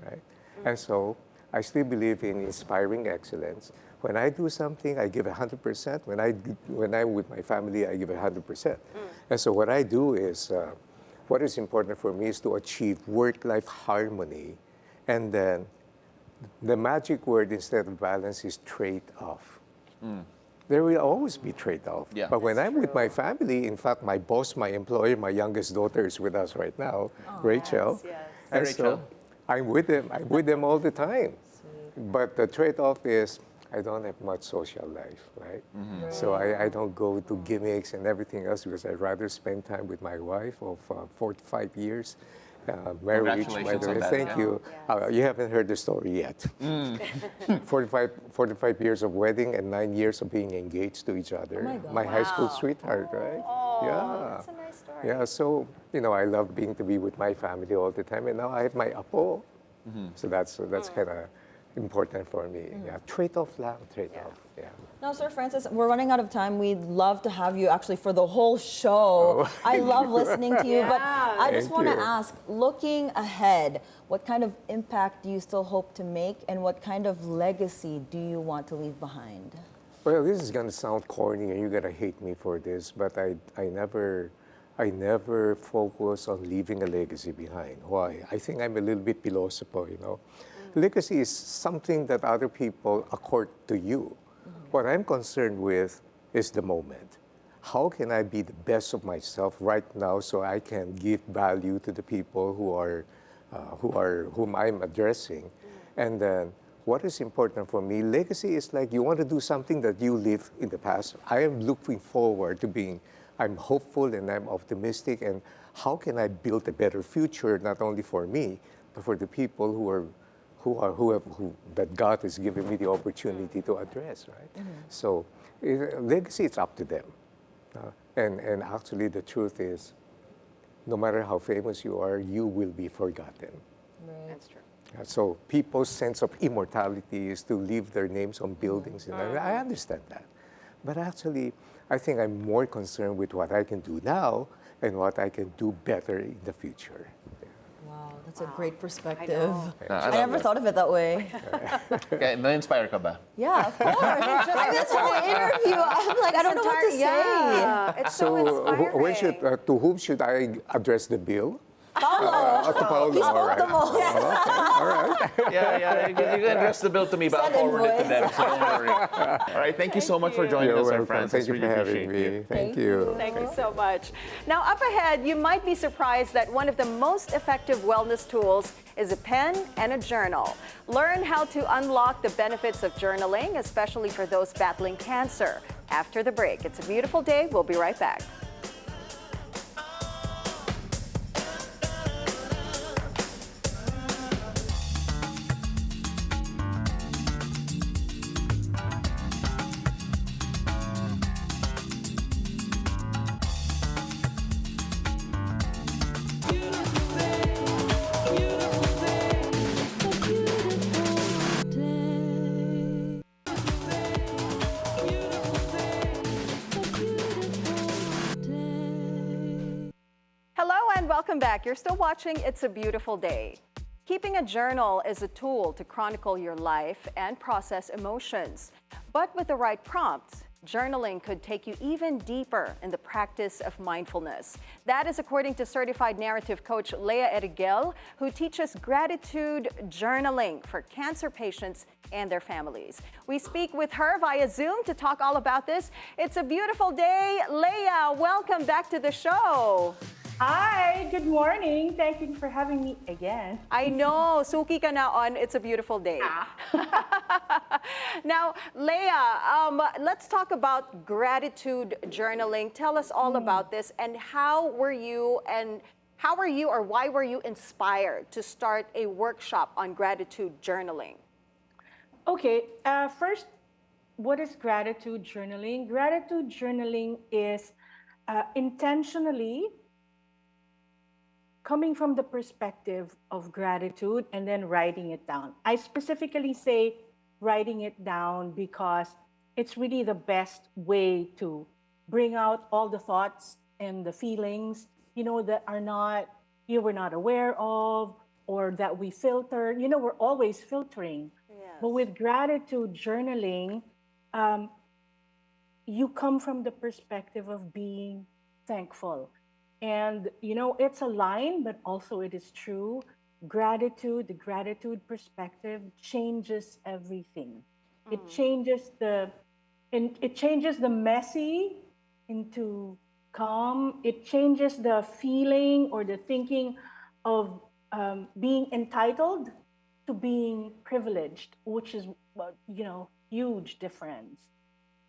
right? And so I still believe in inspiring excellence. When I do something, I give 100%. When I'm with my family, I give 100%. And so what I do is, what is important for me is to achieve work-life harmony. And then the magic word instead of balance is trade-off. There will always be trade-off. Yeah. But when I'm with my family, in fact, my boss, my employer, my youngest daughter is with us right now, Rachel. Yes. Hi, And Rachel. so I'm with them all the time. But the trade-off is I don't have much social life, right? So I don't go to gimmicks and everything else because I'd rather spend time with my wife of 4 to 5 years. Marriage, by the way. Congratulations on that, Thank yeah. you. You haven't heard the story yet. 45 years of wedding and 9 years of being engaged to each other. my God. My high school sweetheart, right? Yeah. That's a nice story. Yeah, so, I love being to be with my family all the time. And now I have my apo. So that's kind of important for me. Yeah, trade-off lang, trade-off. Yeah. Now, Sir Francis, we're running out of time. We'd love to have you actually for the whole show. I love listening to you, but I just Thank want to you. ask, looking ahead, what kind of impact do you still hope to make, and what kind of legacy do you want to leave behind? Well, this is gonna sound corny, and you're gonna hate me for this, but I never focus on leaving a legacy behind. Why? I think I'm a little bit philosophical, Legacy is something that other people accord to you. What I'm concerned with is the moment. How can I be the best of myself right now so I can give value to the people whom I'm addressing? And then what is important for me, legacy is like you want to do something that you lived in the past. I am looking forward to I'm hopeful and I'm optimistic, and how can I build a better future, not only for me, but for the people that God has given me the opportunity to address, right? So legacy, it's up to them. And actually the truth is, no matter how famous you are, you will be forgotten. That's true. So people's sense of immortality is to leave their names on buildings. And I understand that. But actually, I think I'm more concerned with what I can do now and what I can do better in the future. Wow, that's a great perspective. I I never thought of it that way. Kaya na-inspire ka ba? Yeah, of course. I mean, this whole interview, I'm like, I don't know what to say. Yeah, it's so inspiring. To whom should I address the bill? Paolo. To Paolo. He spoke all right. the most. All right. Yeah. You can address the bill to me, but I'll Send forward it to invoice. them, so don't worry. All right, thank you so much for joining You're us, Sir welcome. Francis. Thank you Really for having appreciate me. you. Thank you. Thank you so much. Now, up ahead, you might be surprised that one of the most effective wellness tools is a pen and a journal. Learn how to unlock the benefits of journaling, especially for those battling cancer. After the break, it's a beautiful day. We'll be right back. Welcome back. You're still watching It's a Beautiful Day. Keeping a journal is a tool to chronicle your life and process emotions. But with the right prompts, journaling could take you even deeper in the practice of mindfulness. That is according to certified narrative coach Leah Eriguel, who teaches gratitude journaling for cancer patients and their families. We speak with her via Zoom to talk all about this. It's a beautiful day. Leah, welcome back to the show. Hi, good morning. Thank you for having me again. I know, suki ka na on It's a Beautiful Day. Now, Leah, let's talk about gratitude journaling. Tell us all about this, and how were you or why were you inspired to start a workshop on gratitude journaling? Okay, first, what is gratitude journaling? Gratitude journaling is intentionally coming from the perspective of gratitude and then writing it down. I specifically say writing it down because it's really the best way to bring out all the thoughts and the feelings, that are not, you were not aware of, or that we filter. We're always filtering. But with gratitude journaling, um, you come from the perspective of being thankful. And, it's a line, but also it is true. Gratitude, the gratitude perspective changes everything. It changes the messy into calm. It changes the feeling or the thinking of being entitled to being privileged, which is, huge difference.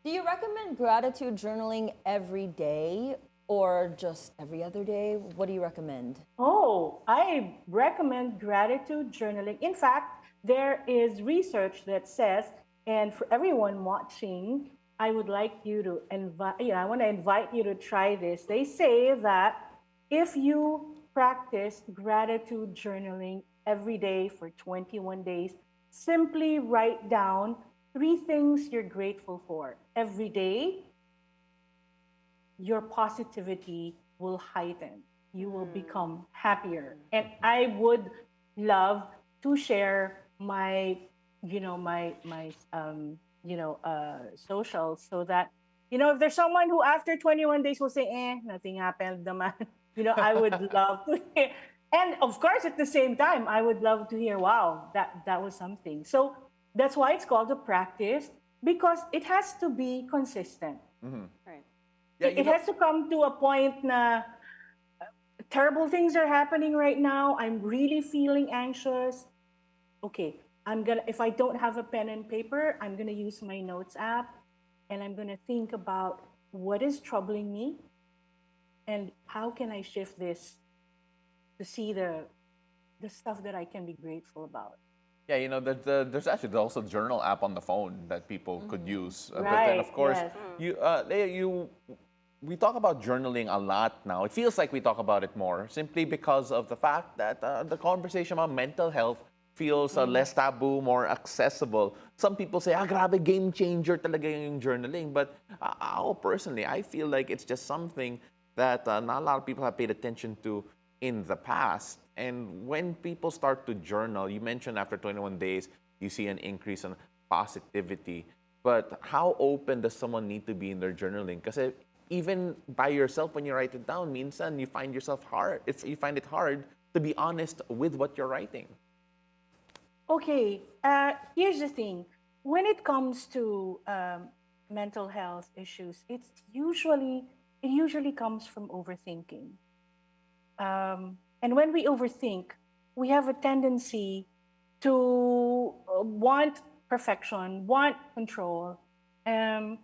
Do you recommend gratitude journaling every day or just every other day? What do you recommend? Oh, I recommend gratitude journaling. In fact, there is research that says, and for everyone watching, I would like you to I want to invite you to try this. They say that if you practice gratitude journaling every day for 21 days, simply write down 3 things you're grateful for every day, your positivity will heighten. You will become happier. And I would love to share my, socials, so that, if there's someone who after 21 days will say, nothing happened, naman, I would love to hear. And of course, at the same time, I would love to hear, wow, that was something. So that's why it's called a practice, because it has to be consistent. Right. Yeah, It has to come to a point na terrible things are happening right now. I'm really feeling anxious. Okay, if I don't have a pen and paper, I'm gonna use my notes app, and I'm gonna think about what is troubling me and how can I shift this to see the stuff that I can be grateful about. Yeah, there's actually also a journal app on the phone that people could use. But then, Right, of course, yes. Leah, we talk about journaling a lot now. It feels like we talk about it more simply because of the fact that the conversation about mental health feels less taboo, more accessible. Some people say, grabe, game changer talaga yung journaling. But personally, I feel like it's just something that not a lot of people have paid attention to in the past. And when people start to journal, you mentioned after 21 days, you see an increase in positivity. But how open does someone need to be in their journaling? Because even by yourself, when you write it down, minsan you find it hard to be honest with what you're writing. Okay, here's the thing. When it comes to mental health issues, it usually comes from overthinking. And when we overthink, we have a tendency to want perfection, want control. And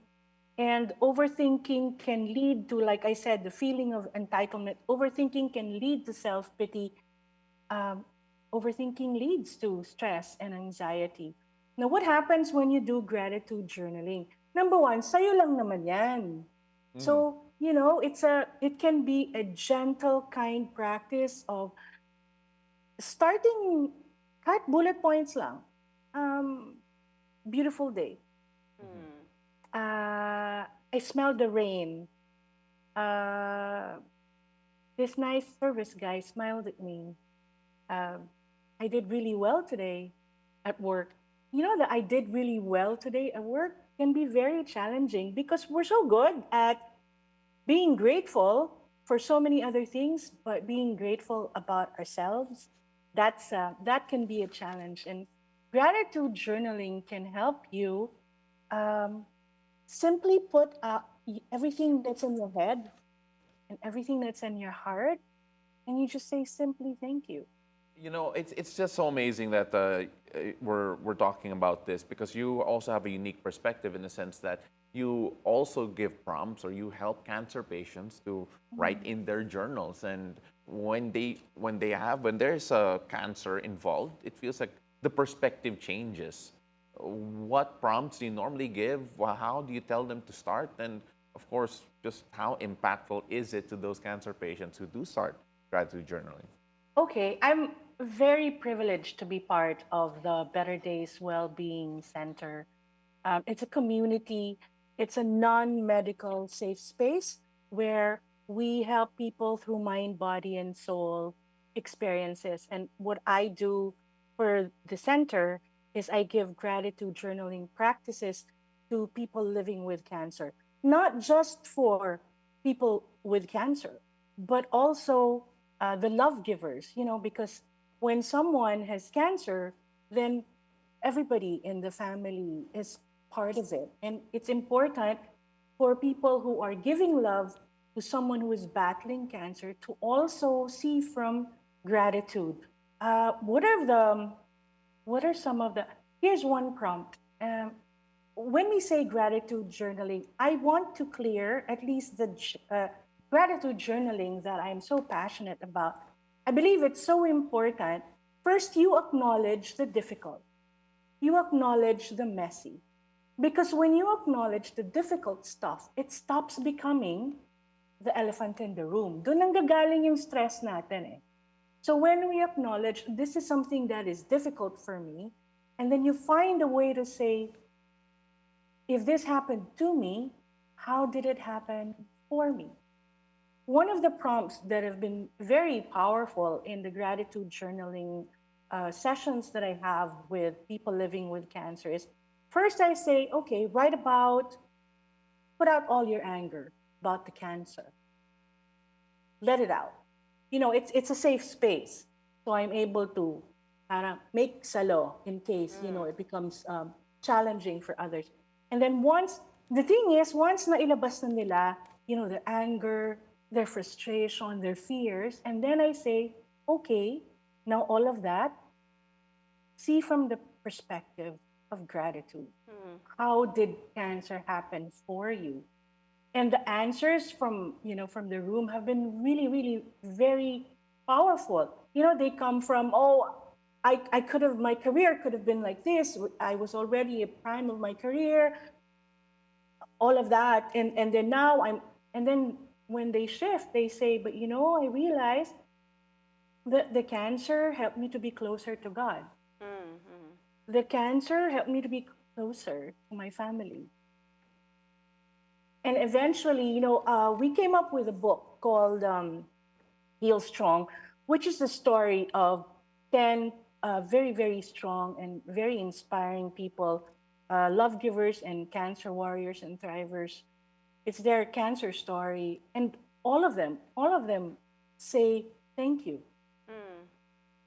overthinking can lead to, like I said, the feeling of entitlement. Overthinking can lead to self-pity. Overthinking leads to stress and anxiety. Now, what happens when you do gratitude journaling? Number one, sa'yo lang naman yan. So, it can be a gentle, kind practice of starting, kahit bullet points lang. Beautiful day. I smelled the rain. This nice service guy smiled at me. I did really well today at work. That I did really well today at work can be very challenging because we're so good at being grateful for so many other things, but being grateful about ourselves, that can be a challenge. And gratitude journaling can help you simply put everything that's in your head and everything that's in your heart, and you just say simply thank you. It's just so amazing that we're talking about this, because you also have a unique perspective in the sense that you also give prompts, or you help cancer patients to write in their journals. And when there's a cancer involved, it feels like the perspective changes. what prompts do you normally give? How do you tell them to start? And of course, just how impactful is it to those cancer patients who do start gratitude journaling? Okay, I'm very privileged to be part of the Better Days Wellbeing Center. It's a community, it's a non-medical safe space where we help people through mind, body, and soul experiences. And what I do for the center is I give gratitude journaling practices to people living with cancer, not just for people with cancer, but also the love givers, because when someone has cancer, then everybody in the family is part of it. And it's important for people who are giving love to someone who is battling cancer to also see from gratitude. What are some of the, here's one prompt. When we say gratitude journaling, I want to clear at least the gratitude journaling that I'm so passionate about. I believe it's so important. First, you acknowledge the difficult. You acknowledge the messy. Because when you acknowledge the difficult stuff, it stops becoming the elephant in the room. Doon ang gagaling yung stress natin eh. So when we acknowledge this is something that is difficult for me, and then you find a way to say, if this happened to me, how did it happen for me? One of the prompts that have been very powerful in the gratitude journaling sessions that I have with people living with cancer is, first I say, okay, put out all your anger about the cancer. Let it out. It's a safe space. So I'm able to make salo in case, it becomes challenging for others. And then once nailabas na nila, their anger, their frustration, their fears, and then I say, okay, now all of that, see from the perspective of gratitude. How did cancer happen for you? And the answers from the room have been really, really very powerful. They come from, my career could have been like this. I was already a prime of my career, all of that. And then now and then when they shift, they say, but I realized that the cancer helped me to be closer to God. The cancer helped me to be closer to my family. And eventually, we came up with a book called Heal Strong, which is the story of 10 very, very strong and very inspiring people, love givers and cancer warriors and thrivers. It's their cancer story. And all of them say, thank you.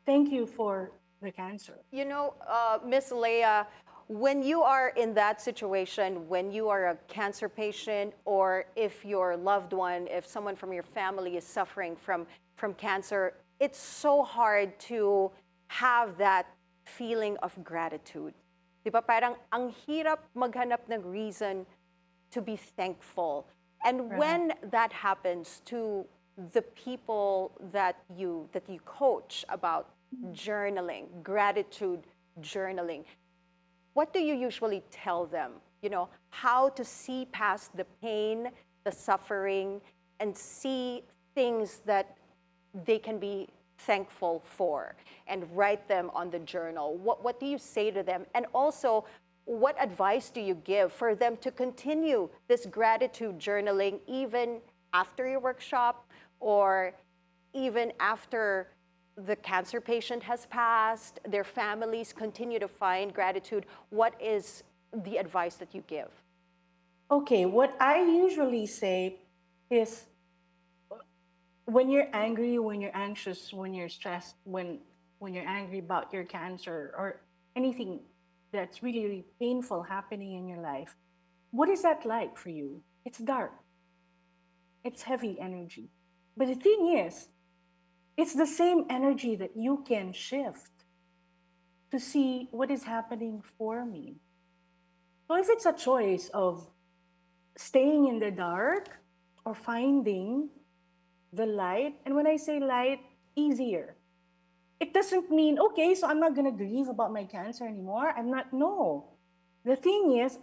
Thank you for the cancer. Miss Leah, when you are in that situation, when you are a cancer patient, or if your loved one, if someone from your family is suffering from cancer, it's so hard to have that feeling of gratitude. Diba? Parang ang hirap maghanap ng reason to be thankful. And when that happens to the people that you coach about journaling, gratitude journaling, what do you usually tell them? How to see past the pain, the suffering, and see things that they can be thankful for and write them on the journal. What do you say to them? And also, what advice do you give for them to continue this gratitude journaling even after your workshop or even after the cancer patient has passed, their families continue to find gratitude? What is the advice that you give? Okay, what I usually say is when you're angry, when you're anxious, when you're stressed, when you're angry about your cancer or anything that's really, really painful happening in your life, what is that like for you? It's dark. It's heavy energy. But the thing is, it's the same energy that you can shift to see what is happening for me. So if it's a choice of staying in the dark or finding the light, and when I say light, easier. It doesn't mean, okay, so I'm not going to grieve about my cancer anymore. No. The thing is,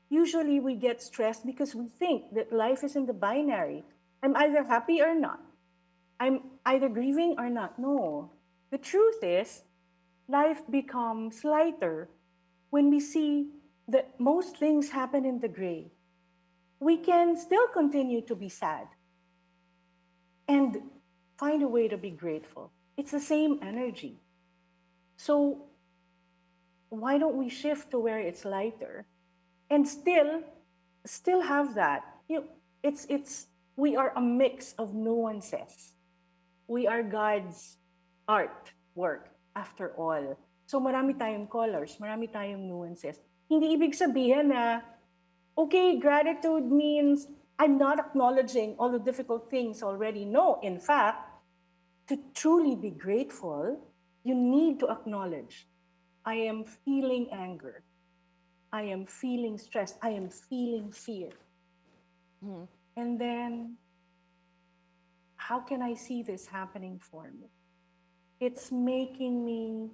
usually we get stressed because we think that life is in the binary. I'm either happy or not. I'm either grieving or not. No. The truth is, life becomes lighter when we see that most things happen in the gray. We can still continue to be sad and find a way to be grateful. It's the same energy. So why don't we shift to where it's lighter and still have that? We are a mix of nuances. We are God's artwork after all. So marami tayong colors, marami tayong nuances. Hindi ibig sabihin na, okay, gratitude means I'm not acknowledging all the difficult things already. No, in fact, to truly be grateful, you need to acknowledge, I am feeling anger. I am feeling stress. I am feeling fear. Mhm. And then, how can I see this happening for me? It's making me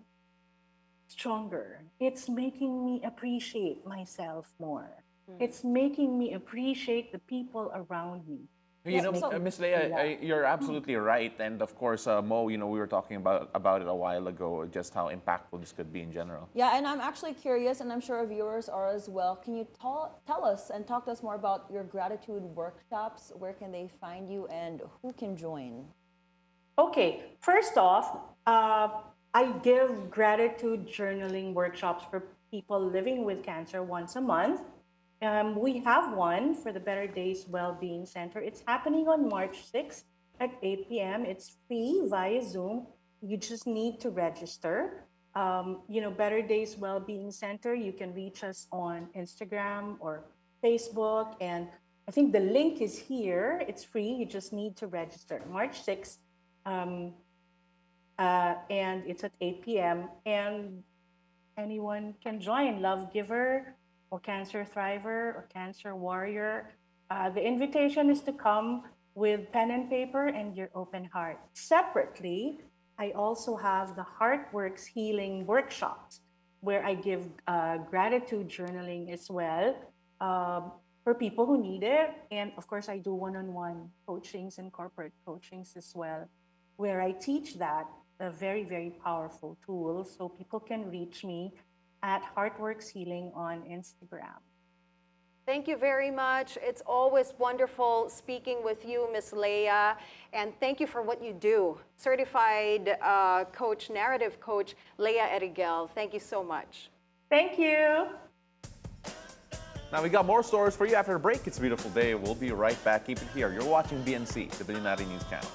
stronger. It's making me appreciate myself more. It's making me appreciate the people around me. You know, So- Miss Leah, you're absolutely right. And of course, Mo, we were talking about it a while ago, just how impactful this could be in general. Yeah, and I'm actually curious, and I'm sure our viewers are as well. Can you tell us and talk to us more about your gratitude workshops? Where can they find you and who can join? Okay, first off, I give gratitude journaling workshops for people living with cancer once a month. We have one for the Better Days Wellbeing Center. It's happening on March 6th at 8 p.m. It's free via Zoom. You just need to register. Better Days Wellbeing Center, you can reach us on Instagram or Facebook. And I think the link is here. It's free. You just need to register. March 6th. And it's at 8 p.m. And anyone can join. Love giver, or cancer thriver, or cancer warrior. The invitation is to come with pen and paper and your open heart. Separately, I also have the Heartworks Healing Workshops, where I give gratitude journaling as well for people who need it. And of course, I do one-on-one coachings and corporate coachings as well, where I teach that, a very, very powerful tool. So people can reach me at Heartworks Healing on Instagram. Thank you very much. It's always wonderful speaking with you, Miss Leah. And thank you for what you do. Certified coach, narrative coach, Leah Eriguel. Thank you so much. Thank you. Now, we got more stories for you after the break. It's a beautiful day. We'll be right back. Keep it here. You're watching BNC, the Bilyonaryo News Channel.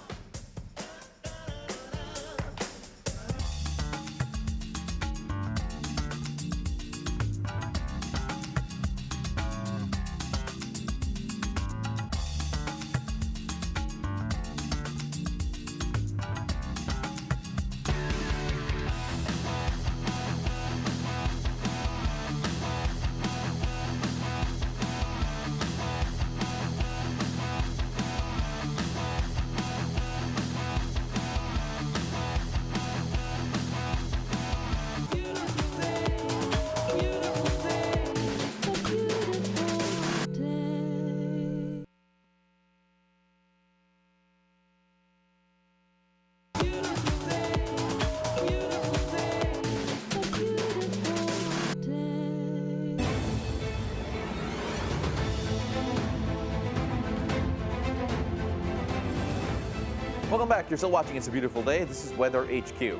Welcome back. You're still watching It's a Beautiful Day. This is Weather HQ.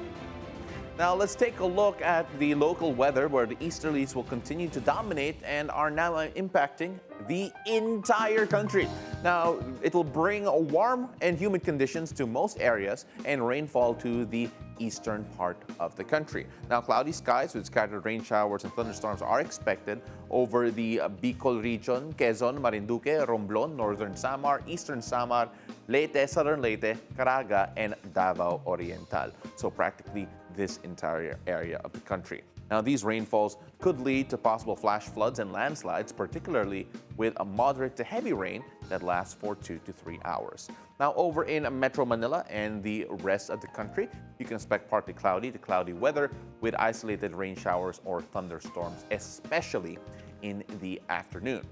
Now let's take a look at the local weather, where the easterlies will continue to dominate and are now impacting the entire country. Now it will bring warm and humid conditions to most areas and rainfall to the eastern part of the country. Now cloudy skies with scattered rain showers and thunderstorms are expected over the Bicol region, Quezon, Marinduque, Romblon, northern Samar, eastern Samar, Leyte, southern Leyte, Caraga, and Davao Oriental. So practically this entire area of the country. Now, these rainfalls could lead to possible flash floods and landslides, particularly with a moderate to heavy rain that lasts for 2 to 3 hours. Now, over in Metro Manila and the rest of the country, you can expect partly cloudy to cloudy weather with isolated rain showers or thunderstorms, especially in the afternoon.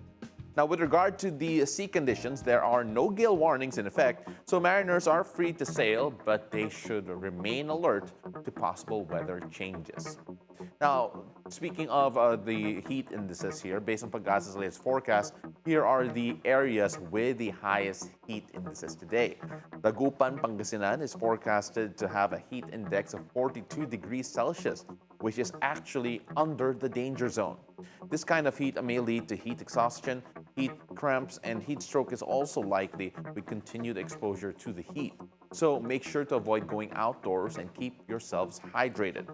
Now, with regard to the sea conditions, there are no gale warnings in effect, so mariners are free to sail, but they should remain alert to possible weather changes. Now, speaking of the heat indices here, based on Pag-asa's latest forecast, here are the areas with the highest heat indices today. Dagupan, Pangasinan is forecasted to have a heat index of 42 degrees Celsius, which is actually under the danger zone. This kind of heat may lead to heat exhaustion, heat cramps, and heat stroke is also likely with continued exposure to the heat. So make sure to avoid going outdoors and keep yourselves hydrated.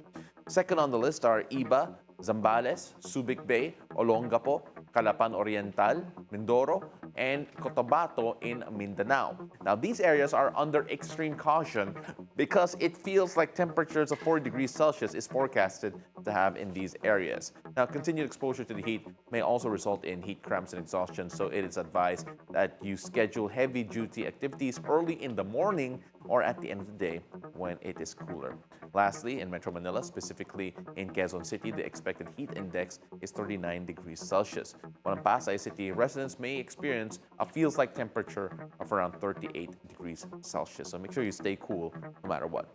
Second on the list are Iba, Zambales, Subic Bay, Olongapo, Calapan Oriental, Mindoro, and Cotabato in Mindanao. Now, these areas are under extreme caution because it feels like temperatures of 4 degrees Celsius is forecasted to have in these areas. Now, continued exposure to the heat may also result in heat cramps and exhaustion, so it is advised that you schedule heavy-duty activities early in the morning or at the end of the day when it is cooler. Lastly, in Metro Manila, specifically in Quezon City, the expected heat index is 39 degrees Celsius. While in Pasay City, residents may experience a feels-like temperature of around 38 degrees Celsius. So make sure you stay cool no matter what.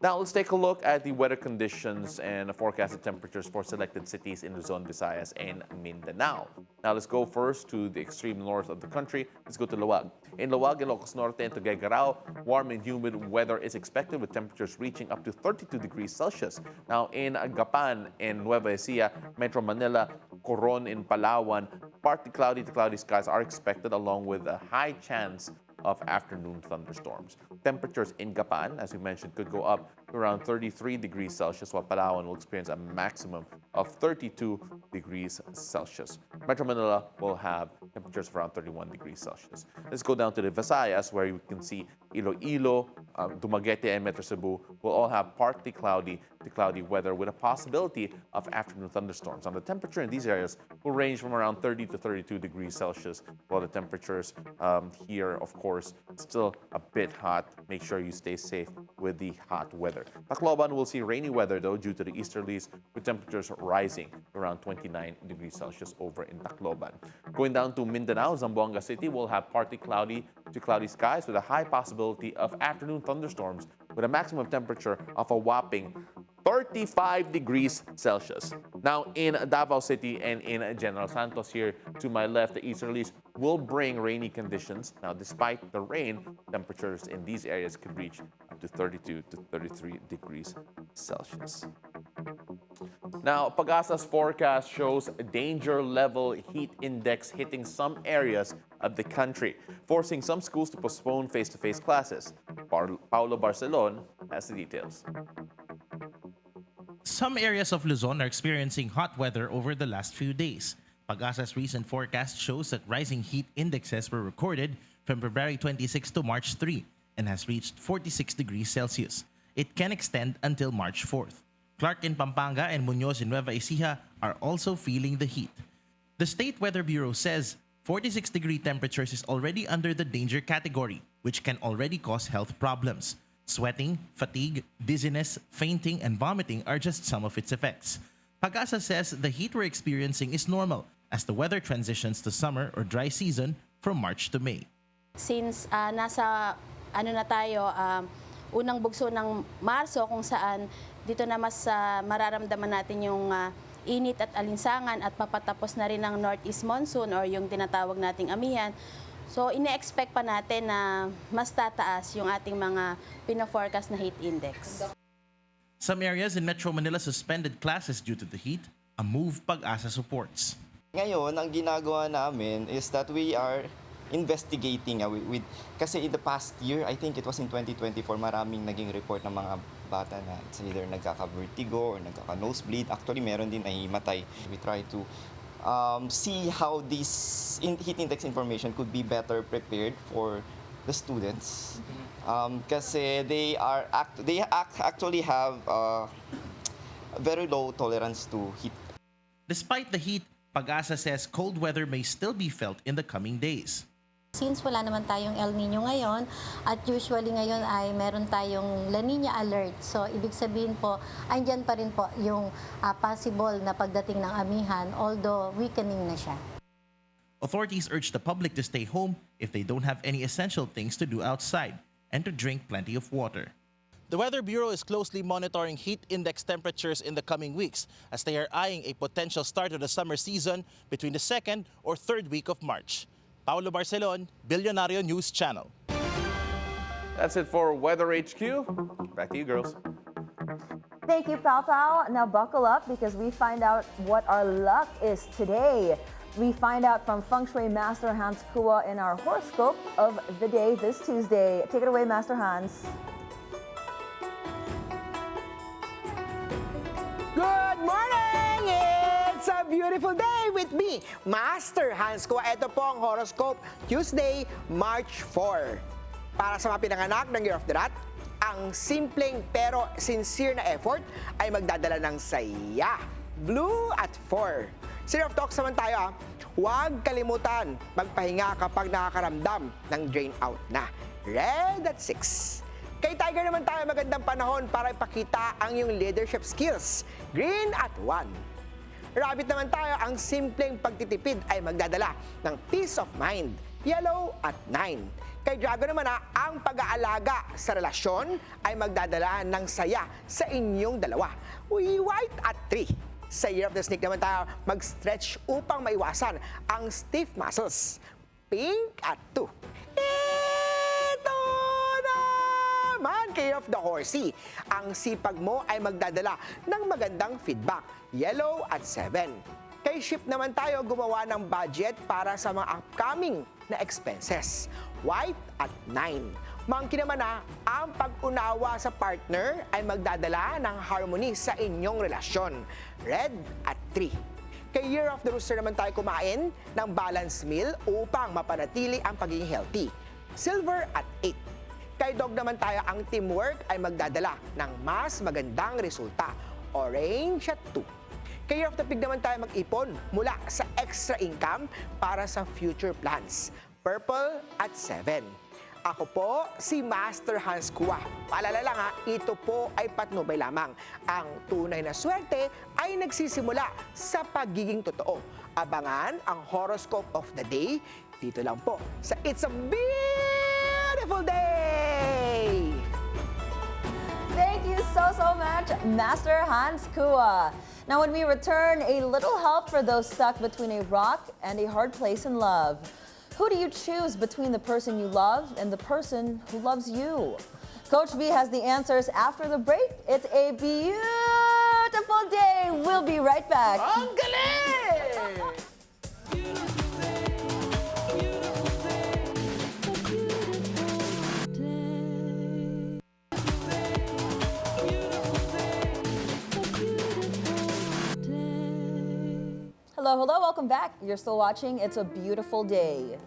Now, let's take a look at the weather conditions and forecasted temperatures for selected cities in Luzon, Visayas, and Mindanao. Now, let's go first to the extreme north of the country. Let's go to Luwag. In Luwag, Ilocos Norte, and Tuguegarao, warm and humid weather is expected with temperatures reaching up to 32 degrees Celsius. Now, in Gapan, in Nueva Ecija, Metro Manila, Coron in Palawan, partly cloudy to cloudy skies are expected along with a high chance of afternoon thunderstorms. Temperatures in Gapan, as we mentioned, could go up to around 33 degrees Celsius, while Palawan will experience a maximum of 32 degrees Celsius. Metro Manila will have temperatures of around 31 degrees Celsius. Let's go down to the Visayas, where you can see Iloilo, Dumaguete, and Metro Cebu will all have partly cloudy to cloudy weather with a possibility of afternoon thunderstorms. And the temperature in these areas will range from around 30 to 32 degrees Celsius, while the temperatures here, of course, still a bit hot. Make sure you stay safe with the hot weather. Tacloban will see rainy weather, though, due to the easterlies, with temperatures rising to around 29 degrees Celsius over in Tacloban. Going down to Mindanao, Zamboanga City will have partly cloudy to cloudy skies with a high possibility of afternoon thunderstorms with a maximum temperature of a whopping 35 degrees Celsius. Now, in Davao City and in General Santos here to my left, the easterlies will bring rainy conditions. Now, despite the rain, temperatures in these areas could reach up to 32 to 33 degrees Celsius. Now, Pag-asa's forecast shows a danger level heat index hitting some areas of the country, forcing some schools to postpone face-to-face classes. Paolo Barcelon has the details. Some areas of Luzon are experiencing hot weather over the last few days. Pag-asa's recent forecast shows that rising heat indexes were recorded from February 26 to March 3 and has reached 46 degrees Celsius. It can extend until March 4th. Clark in Pampanga and Muñoz in Nueva Ecija are also feeling the heat. The State Weather Bureau says 46-degree temperatures is already under the danger category, which can already cause health problems. Sweating, fatigue, dizziness, fainting, and vomiting are just some of its effects. Pag-asa says the heat we're experiencing is normal as the weather transitions to summer or dry season from March to May. Since nasa na tayo, unang bugso ng Marso kung saan dito na mas mararamdaman natin yung init at alinsangan at papatapos na rin ang northeast monsoon or yung tinatawag nating amihan. So, ine-expect pa natin na mas tataas yung ating mga pina-forecast na heat index. Some areas in Metro Manila suspended classes due to the heat, a move Pag-asa supports. Ngayon, ang ginagawa namin is that we are investigating kasi in the past year, I think it was in 2024, maraming naging report ng mga bata na it's either nagkaka-vertigo or nagkaka-nosebleed. Actually, meron din nahimatay. We try to see how this heat index information could be better prepared for the students. Kasi they actually have very low tolerance to heat. Despite the heat, Pag-asa says cold weather may still be felt in the coming days. Since wala naman tayong El Nino ngayon at usually ngayon ay meron tayong La Nina alert. So ibig sabihin po, andyan pa rin po yung possible na pagdating ng amihan although weakening na siya. Authorities urge the public to stay home if they don't have any essential things to do outside and to drink plenty of water. The Weather Bureau is closely monitoring heat index temperatures in the coming weeks as they are eyeing a potential start of the summer season between the 2nd or 3rd week of March. Paolo Barcelon, Bilyonaryo News Channel. That's it for Weather HQ. Back to you, girls. Thank you, Pao Pao. Now buckle up because we find out what our luck is today. We find out from Feng Shui Master Hans Kua in our horoscope of the day this Tuesday. Take it away, Master Hans. Good morning! It's a beautiful day with me, Master Hans Kua. Ito po ang horoscope Tuesday, March 4. Para sa mga pinanganak ng Year of the Rat, ang simpleng pero sincere na effort ay magdadala ng saya. Blue at 4. City of Talks naman tayo. Huwag kalimutan magpahinga kapag nakakaramdam ng drain out na. Red at 6. Kay Tiger naman tayo, magandang panahon para ipakita ang iyong leadership skills. Green at 1. Rabbit naman tayo, ang simpleng pagtitipid ay magdadala ng peace of mind. Yellow at 9. Kay Dragon naman ang pag-aalaga sa relasyon ay magdadala ng saya sa inyong dalawa. White at 3. Sa Year of the Snake naman tayo, mag-stretch upang maiwasan ang stiff muscles. Pink at 2. Year of the Horsey. Ang sipag mo ay magdadala ng magandang feedback. Yellow at 7. Kay Ship naman tayo, gumawa ng budget para sa mga upcoming na expenses. White at 9. Monkey naman ang pag-unawa sa partner ay magdadala ng harmony sa inyong relasyon. Red at 3. Kay Year of the Rooster naman tayo kumain ng balanced meal upang mapanatili ang pagiging healthy. Silver at 8. Kay Dog naman tayo, ang teamwork ay magdadala ng mas magandang resulta. Orange at 2. Kay Year of the Pig naman tayo mag-ipon mula sa extra income para sa future plans. Purple at 7. Ako po si Master Hans Kua. Paalala lang ito po ay patnubay lamang. Ang tunay na swerte ay nagsisimula sa pagiging totoo. Abangan ang horoscope of the day dito lang po sa It's a Beautiful Day! Thank you so much, Master Hans Kua. Now when we return, a little help for those stuck between a rock and a hard place in love. Who do you choose between the person you love and the person who loves you? Coach V has the answers after the break. It's a beautiful day. We'll be right back. Ang galing! Hello, welcome back. You're still watching It's a Beautiful Day.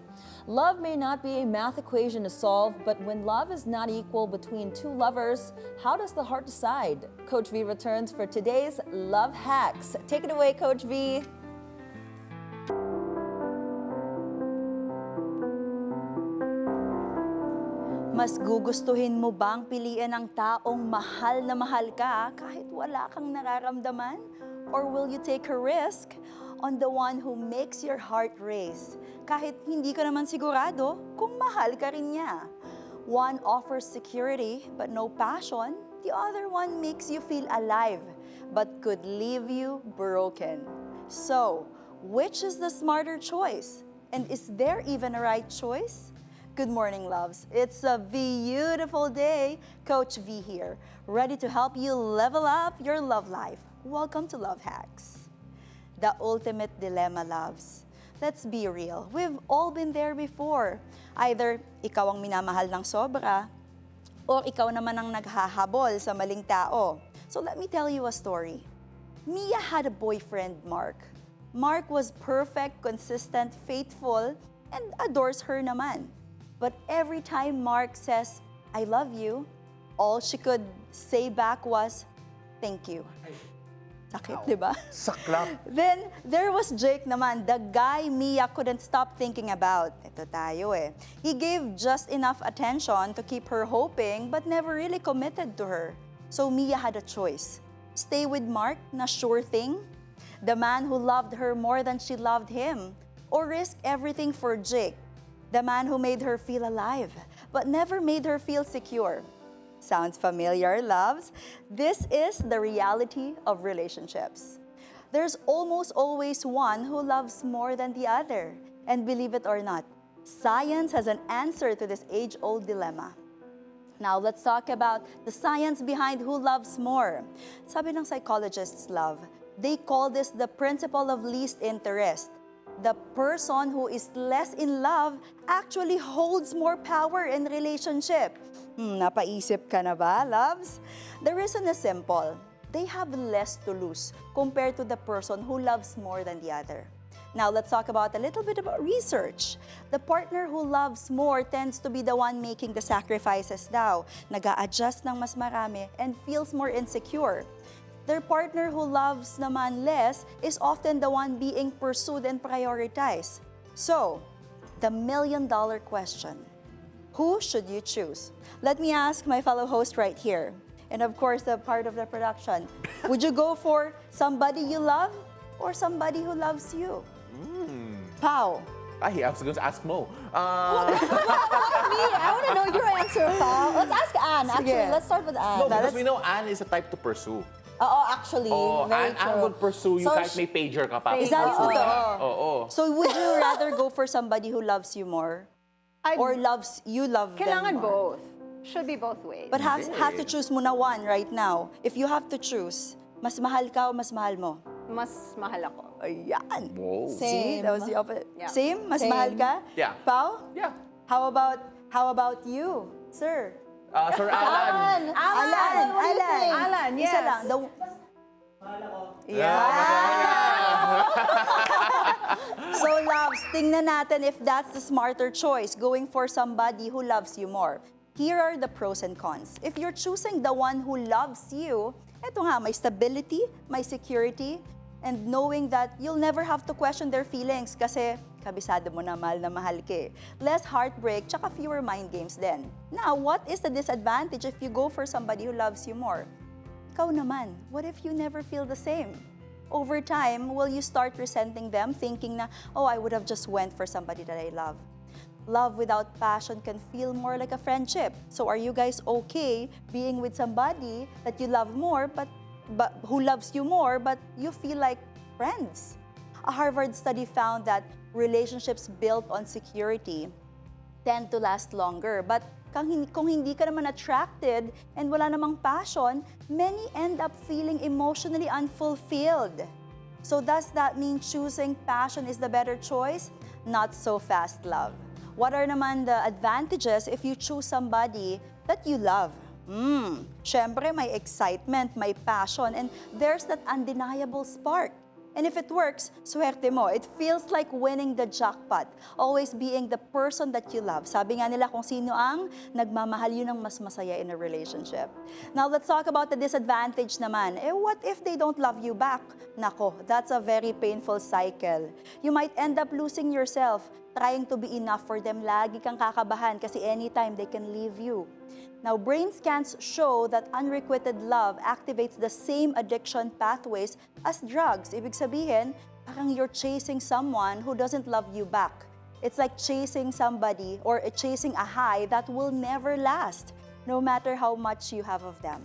Love may not be a math equation to solve, but when love is not equal between two lovers, how does the heart decide? Coach V returns for today's Love Hacks. Take it away, Coach V. Mas gugustuhin mo bang piliin ang taong mahal na mahal ka kahit wala kang nararamdaman? Or will you take a risk on the one who makes your heart race kahit hindi ka naman sigurado kung mahal ka rin niya? One offers security but no passion. The other one makes you feel alive but could leave you broken. So, which is the smarter choice? And is there even a right choice? Good morning, loves. It's a beautiful day. Coach V here, ready to help you level up your love life. Welcome to Love Hacks. The ultimate dilemma, loves. Let's be real. We've all been there before. Either ikaw ang minamahal ng sobra, or ikaw naman ang naghahabol sa maling tao. So let me tell you a story. Mia had a boyfriend, Mark. Mark was perfect, consistent, faithful, and adores her naman. But every time Mark says, "I love you," all she could say back was, "Thank you." Sakit, di ba? Saklap. Then, there was Jake naman, the guy Mia couldn't stop thinking about. Ito tayo eh. He gave just enough attention to keep her hoping but never really committed to her. So Mia had a choice. Stay with Mark, na sure thing, the man who loved her more than she loved him, or risk everything for Jake, the man who made her feel alive but never made her feel secure. Sounds familiar, loves? This is the reality of relationships. There's almost always one who loves more than the other. And believe it or not, science has an answer to this age-old dilemma. Now, let's talk about the science behind who loves more. Sabi ng psychologists, love, they call this the principle of least interest. The person who is less in love actually holds more power in relationship. Napaisip ka na ba, loves? The reason is simple. They have less to lose compared to the person who loves more than the other. Now, let's talk about a little bit about research. The partner who loves more tends to be the one making the sacrifices daw, nag-a-adjust ng mas marami, and feels more insecure. Their partner who loves naman less is often the one being pursued and prioritized. So, the million-dollar question, who should you choose? Let me ask my fellow host right here, and of course, the part of the production. Would you go for somebody you love or somebody who loves you? Pao. I was going to ask Mo. Me, I want to know your answer, Pao. Let's ask Anne, actually. Sige. Let's start with Anne. No, because we know Anne is a type to pursue. Oo, actually. Very Anne would pursue you So kahit may pager ka pa. Is that Pursue totoo? ka. Oo. So would you rather go for somebody who loves you more? Or loves you love Kailangan them more? both. Should be both ways. But have to choose muna one right now. If you have to choose, mas mahal ka o mas mahal mo? Mas mahal ako. Ayan. Whoa. See, that was the opposite. Yeah. Same? Mas Same. mahal ka? Yeah. Pao? Yeah. How about you, sir? Sir Alan. Alan, yes. Isa lang. So, loves, tingnan natin if that's the smarter choice, going for somebody who loves you more. Here are the pros and cons. If you're choosing the one who loves you, eto nga, may stability, may security, and knowing that you'll never have to question their feelings kasi kabisado mo na mahal ka eh. Less heartbreak, tsaka fewer mind games din. Now, what is the disadvantage if you go for somebody who loves you more? Ikaw naman, what if you never feel the same? Over time, will you start resenting them, thinking na, oh, I would have just went for somebody that I love? Love without passion can feel more like a friendship. So are you guys okay being with somebody that you love more, but who loves you more, but you feel like friends? A Harvard study found that relationships built on security tend to last longer. But kung hindi ka naman attracted and wala namang passion, many end up feeling emotionally unfulfilled. So does that mean choosing passion is the better choice? Not so fast, love. What are naman the advantages if you choose somebody that you love? Syempre, may excitement, may passion, and there's that undeniable spark. And if it works, swerte mo. It feels like winning the jackpot. Always being the person that you love. Sabi nga nila kung sino ang nagmamahal, yun ang mas masaya in a relationship. Now, let's talk about the disadvantage naman. What if they don't love you back? Nako, that's a very painful cycle. You might end up losing yourself, trying to be enough for them. Lagi kang kakabahan kasi anytime they can leave you. Now, brain scans show that unrequited love activates the same addiction pathways as drugs. Ibig sabihin, parang you're chasing someone who doesn't love you back. It's like chasing somebody or chasing a high that will never last, no matter how much you have of them.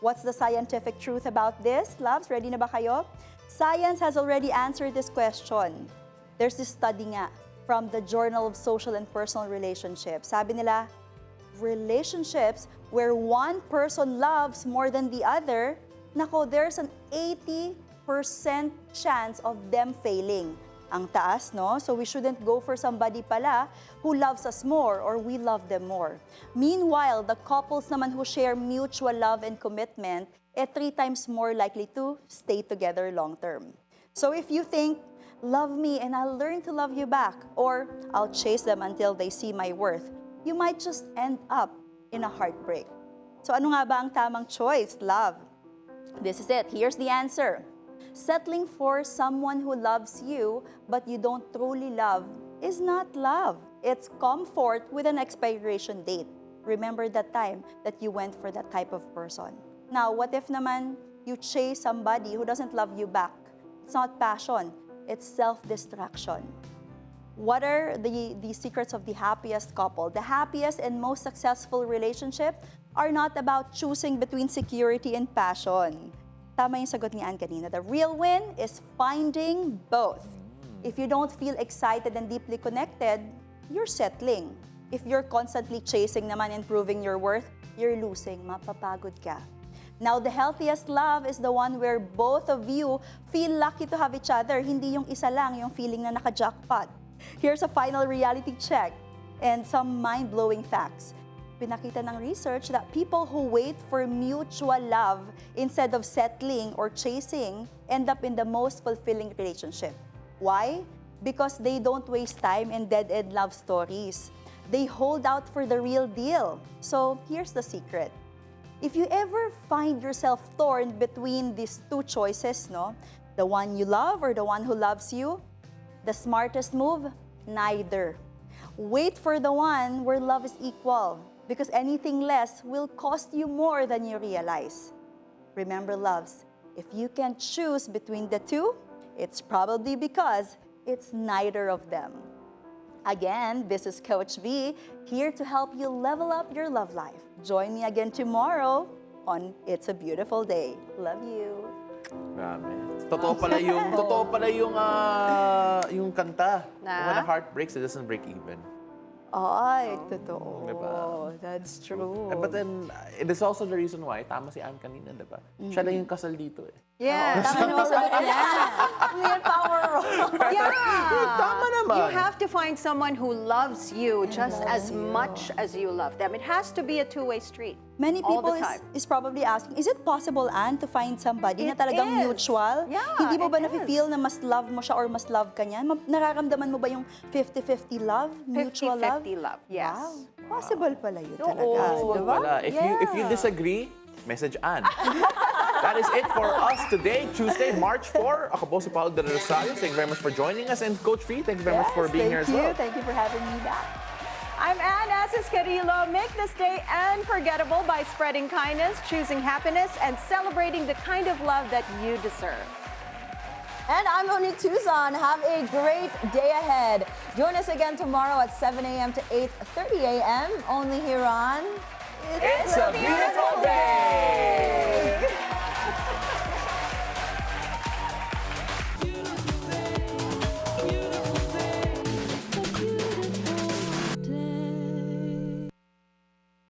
What's the scientific truth about this? Loves, ready na ba kayo? Science has already answered this question. There's this study nga from the Journal of Social and Personal Relationships. Sabi nila, relationships where one person loves more than the other, nako, there's an 80% chance of them failing. Ang taas, no? So we shouldn't go for somebody pala who loves us more or we love them more. Meanwhile, the couples naman who share mutual love and commitment, 3 times more likely to stay together long term. So if you think, love me and I'll learn to love you back, or I'll chase them until they see my worth, you might just end up in a heartbreak. So ano nga ba ang tamang choice, love? This is it. Here's the answer. Settling for someone who loves you but you don't truly love is not love. It's comfort with an expiration date. Remember that time that you went for that type of person. Now, what if naman you chase somebody who doesn't love you back? It's not passion, it's self-destruction. What are the secrets of the happiest couple? The happiest and most successful relationship are not about choosing between security and passion. Tama yung sagot ni Anne kanina. The real win is finding both. If you don't feel excited and deeply connected, you're settling. If you're constantly chasing naman and proving your worth, you're losing. Mapapagod ka. Now, the healthiest love is the one where both of you feel lucky to have each other. Hindi yung isa lang, yung feeling na naka-jackpot. Here's a final reality check and some mind-blowing facts. Pinakita ng research that people who wait for mutual love instead of settling or chasing end up in the most fulfilling relationship. Why? Because they don't waste time in dead-end love stories. They hold out for the real deal. So here's the secret. If you ever find yourself torn between these two choices, no, the one you love or the one who loves you, the smartest move, neither. Wait for the one where love is equal, because anything less will cost you more than you realize. Remember, loves, if you can choose between the two, it's probably because it's neither of them. Again, this is Coach V, here to help you level up your love life. Join me again tomorrow on It's a Beautiful Day. Love you. Grabe. Totoo pala yung kanta. Na? When a heart breaks, it doesn't break even. Ay, totoo. Diba? That's true. But then, it is also the reason why, tama si Anne kanina, diba? Siya lang yung kasal dito eh. Yeah, tama naman sagot niya. May power role. Yeah. Tama naman. You have to find someone who loves you just as much as you love them. It has to be a two-way street. Many all people the time. is probably asking, is it possible, Anne, to find somebody na It talagang is. mutual? Yeah, Hindi mo ba it nafe-feel na mas love mo siya or mas love ka niya? Nararamdaman mo ba yung 50-50 love? Mutual love? 50-50 love, yes. Wow. Possible pala yun Oo. talaga. Diba? Wala. If you disagree, message Anne. That is it for us today, Tuesday, March 4. Ako po si Paolo del Rosario. Thank you very much for joining us. And Coach V, thank you very much for being here as well. Thank you for having me back. I'm Anne Asis-Carilo. Make this day unforgettable by spreading kindness, choosing happiness, and celebrating the kind of love that you deserve. And I'm Monique Tuzon. Have a great day ahead. Join us again tomorrow at 7 a.m. to 8:30 a.m. only here on It's a Beautiful Day!